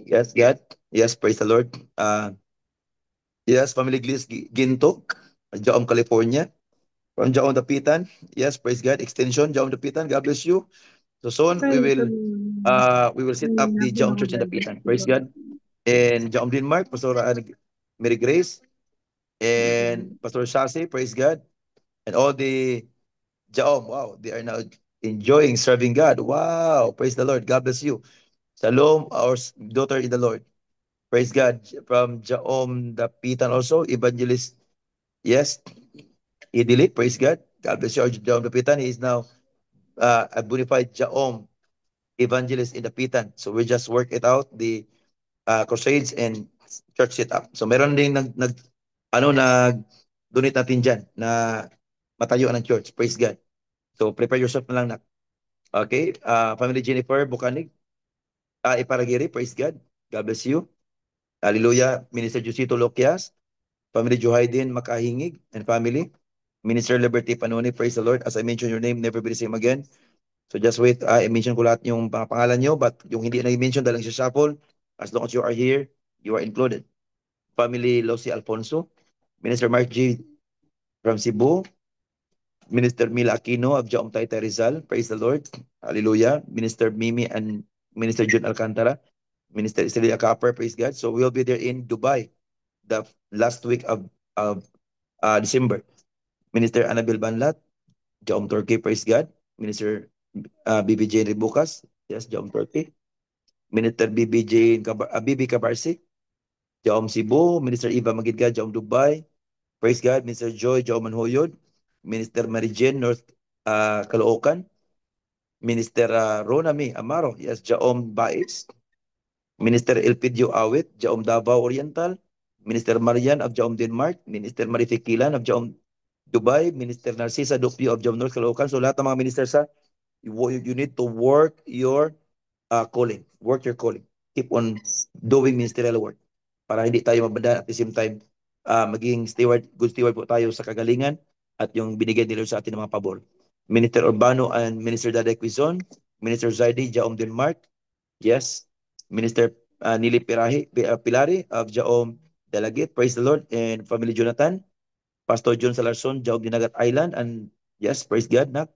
Yes, God. Yes, praise the Lord. Yes, family Glis Ginto, Jaom California. from Jaon Dapitan. Yes, praise God. Extension, Jaon Dapitan. God bless you. So soon we will set up the Jaon Church in Dapitan. Praise God. And Jaon Denmark, Pastor Mary Grace, and Pastor Shasi, praise God. And all the Jaom, wow, they are now enjoying serving God. Wow, praise the Lord. God bless you. Shalom, our daughter in the Lord. Praise God. From Jaom Dapitan also, evangelist. Yes, Idilit, praise God. God bless you. Jaom Dapitan, he is now a bona fide Jaom evangelist in Dapitan. So we just work it out, the crusades and church setup. So meron ding nag-donate natin dyan na matayuan ng church. Praise God. So prepare yourself na lang na. Okay, Family Jennifer Bukanig, Iparagiri, praise God. God bless you. Hallelujah. Minister Jusito Loquias, Family Juhaydin Makahingig and family. Minister Liberty Panoni, praise the Lord. As I mentioned your name, never be the same again. So just wait, i-mention ko lahat yung mga pangalan nyo, but yung hindi na-mention dahil sa shuffle, as long as you are here, you are included. Family Losi Alfonso, Minister Mark G. from Cebu, Minister Mila Aquino of Jaom Taytay Rizal, praise the Lord, hallelujah. Minister Mimi and Minister Jun Alcantara, Minister Estrella Copper, praise God. So we'll be there in Dubai the last week of December. Minister Annabel Banlat, Jaom Turkey, praise God. Minister BBJ Ribukas, yes, Jaom Turkey. Minister BB Kabarsi, Jaom Cebu. Minister Eva Magidga, Jaom Dubai, praise God. Minister Joy, Jaom Manhoyod. Minister Marijen, North Caloocan. Minister Ronami Amaro, yes, Jaom Bais. Minister Elpidio Awit, Jaom Davao Oriental. Minister Marian of Jaom Denmark. Minister Marifikilan of Jaom Dubai. Minister Narcisa Dupio of Jaom North Caloocan. So lahat ng mga minister you need to work your calling. Work your calling. Keep on doing ministerial work para hindi tayo mabanda at the same time maging good steward po tayo sa kagalingan at yung binigay nila sa atin ng mga pabor. Minister Urbano and Minister Daday Quizon, Minister Zaidi, Jaom Denmark, yes, Minister Nili Pilari of Jaom Dalagit, praise the Lord, and Family Jonathan, Pastor John Salarson, Jaom Dinagat Island, and yes, praise God, nak.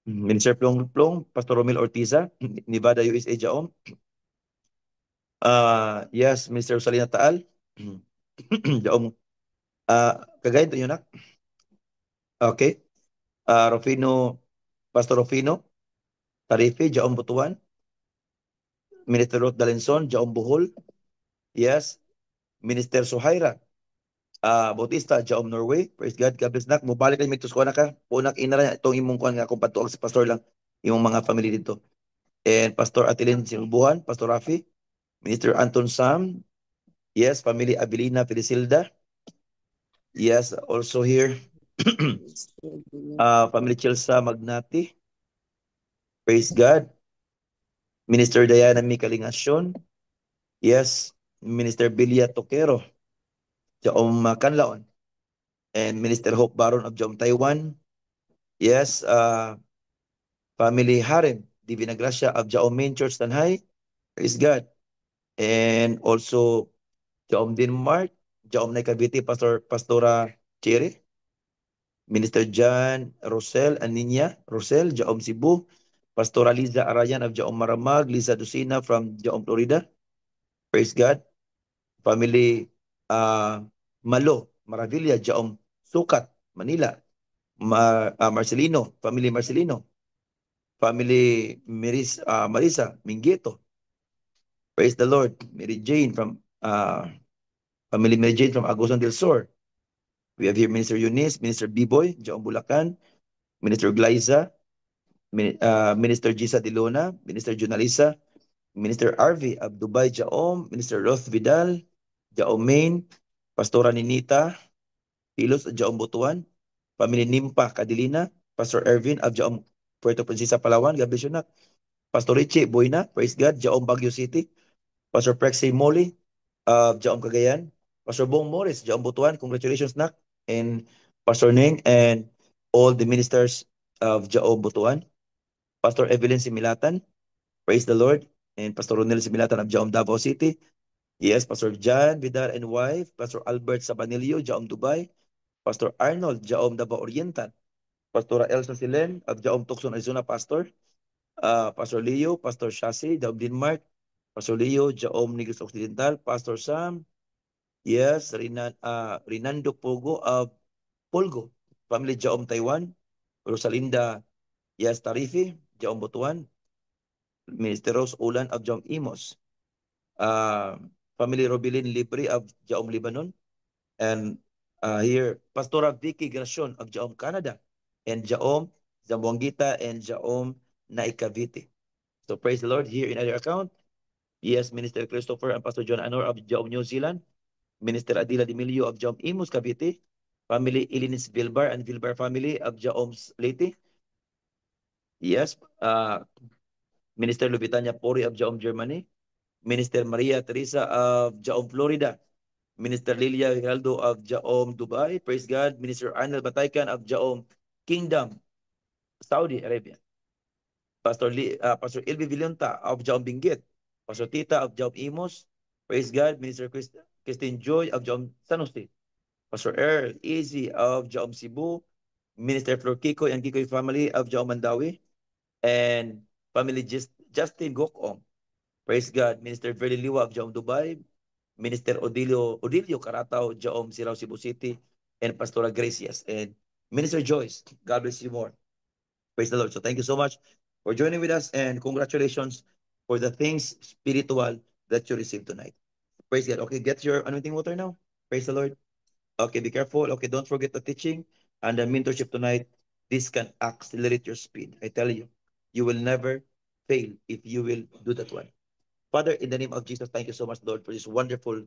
Minister Plong Plong, Pastor Romel Ortiza, Nevada, USA, Jaom. Yes, Minister Salina Taal, Jaom Cagayan, yun nak. Okay. Pastor Rufino Tarife, Jaom Butuan. Minister Ruth Dalenson, Jaom Bohol. Yes. Minister Suhaira Bautista, Jaom Norway. Praise God. God bless nak. Mubalik lang may tusko na ka. Punak inara itong imong kuhan nga kung patuog sa pastor lang. Imong mga family dito. And Pastor Atilin Sinubuhan, Pastor Rafi. Minister Anton Sam. Yes. Family Abilina Felisilda. Yes. Also here. Family Chilsa Magnati. Praise God. Minister Diana Mikalingasyon. Yes. Minister Bilia Tokero. Jaom Kanlaon. And Minister Hope Baron of Jaom Taiwan. Yes. Family Harem Divina Gracia of Jaom Main Church Tanhay. Praise God. And also Jaom Denmark. Jaom Nay Cavite Pastora Cherry. Minister John Rosel Aninya Rosel, Jaom Cebu. Pastora Liza Arayan of Jaom Maramag. Liza Dusina from Jaom Florida. Praise God. Family Malo Maravilla, Jaom Sukat, Manila. Marcelino, Family Marcelino. Family Marisa Mingueto. Praise the Lord. Mary Jane from Family Mary Jane from Agusan del Sur. We have here Minister Eunice, Minister Biboy, Jaom Bulacan, Minister Glyza, Minister Gisa Dilona, Minister Junalisa, Minister Arvi of Dubai, Jaom, Minister Roth Vidal, Jaom Main, Pastora Ninita, Pilos, Jaom Butuan, Family Nimpa Cadilina, Pastor Ervin of Jaom Puerto Princesa, Palawan, God bless you na. Pastor Richie Boyna, praise God, Jaom Baguio City, Pastor Prexy Moli of Jaom Cagayan, Pastor Bong Morris, Jaom Butuan, congratulations nak, and Pastor Ning and all the ministers of Jaom Butuan, Pastor Evelyn Similatan, praise the Lord, and Pastor Ronel Similatan of Jaom Davao City, yes, Pastor John Vidal and wife, Pastor Albert Sabanilio, Jaom Dubai, Pastor Arnold, Jaom Davao Oriental, Pastora Elsa Silen of Jaom Tucson, Arizona, Pastor. Pastor Leo, Pastor Shasi, Jaom Denmark. Pastor Leo, Jaom Negros Occidental. Pastor Sam, yes, Rinando Pogo of Polgo, family Jaom Taiwan. Rosalinda, yes, Tarifi, Jaom Butuan. Minister Rose Ulan of Jaom Imos. Family Robilin Libre of Jaom Lebanon. And here, Pastora Vicky Gracion of Jaom Canada. And Jaom Zamboanguita and Jaom Naikavite. So praise the Lord. Here in our account, yes, Minister Christopher and Pastor John Anor of Jaom New Zealand. Minister Adila Dimilio of Jaom Imus Cavite. Family Ilinis Vilbar and Vilbar family of Jaom Leyte. Yes, Minister Lubitania Pori of Jaom Germany. Minister Maria Teresa of Jaom Florida. Minister Lilia Hiraldo of Jaom Dubai. Praise God. Minister Arnold Bataykan of Jaom Kingdom, Saudi Arabia. Pastor Ilvi Villonta of Jaom Benguet. Pastor Tita of Jaom Imos. Praise God. Minister Christine Joy of Jaom San Jose. Pastor Earl Easy of Jaom Cebu. Minister Flor Kiko and Kikoy family of Jaom Mandawi. And family Justin Gokong. Praise God. Minister Verly Liwa of Jaom Dubai. Minister Odilio Carataw, Jaom Sirao, Cebu City. And Pastora Gracias. And Minister Joyce. God bless you more. Praise the Lord. So thank you so much for joining with us, and congratulations for the things spiritual that you received tonight. Praise God. Okay, get your anointing water now. Praise the Lord. Okay, be careful. Okay, don't forget the teaching and the mentorship tonight. This can accelerate your speed. I tell you, you will never fail if you will do that one. Father, in the name of Jesus, thank you so much, Lord, for this wonderful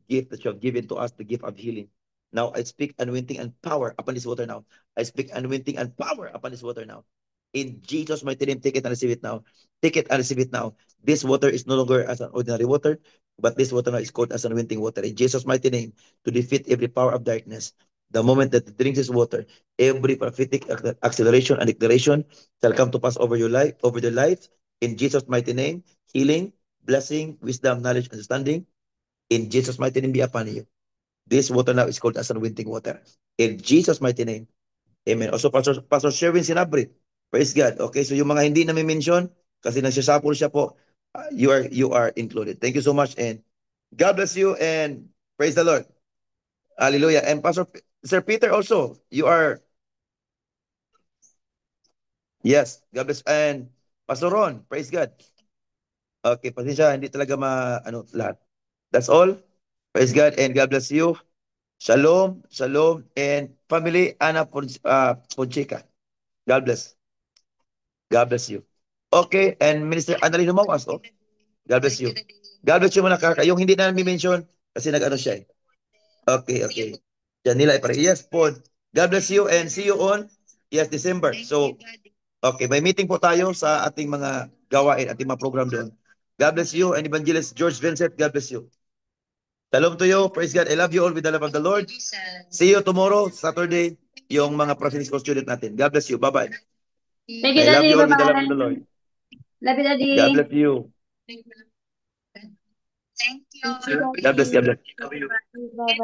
gift that you have given to us, the gift of healing. Now I speak anointing and power upon this water now. I speak anointing and power upon this water now. In Jesus' mighty name, take it and receive it now. Take it and receive it now. This water is no longer as an ordinary water, but this water now is called as anointing water. In Jesus' mighty name, to defeat every power of darkness. The moment that it drinks this water, every prophetic acceleration and declaration shall come to pass over your life, over their life. In Jesus' mighty name, healing, blessing, wisdom, knowledge, understanding. In Jesus' mighty name be upon you. This water now is called as anointing water. In Jesus' mighty name. Amen. Also, Pastor Sherwin Sinabri. Praise God. Okay, so yung mga hindi na may mention, kasi nagsasapol siya po, you are included. Thank you so much, and God bless you, and praise the Lord. Hallelujah. And Pastor Sir Peter also, you are, yes, God bless. And Pastor Ron, praise God. Okay, pasensya, hindi talaga lahat. That's all. Praise God, and God bless you. Shalom, shalom, and family Ana Ponchica. God bless. God bless you. Okay, and Minister Annalyn Humawas, oh. God bless you. God bless you mga kaka. Yung hindi na mention kasi nag-ano siya eh. Okay, okay. Yan nila ipare. Yes, po. God bless you and see you on December. So, okay, may meeting po tayo sa ating mga gawain, ating mga program doon. God bless you and Evangelist George Vincent, God bless you. Shalom to you. Praise God. I love you all with the love of the Lord. See you tomorrow, Saturday, yung mga prophetic student natin. God bless you. Bye-bye. Thank you, I love Daddy. you all with the Bye-bye. love of the Lord. Love you, Daddy. God bless you. Thank you. God bless. God bless. Bye-bye.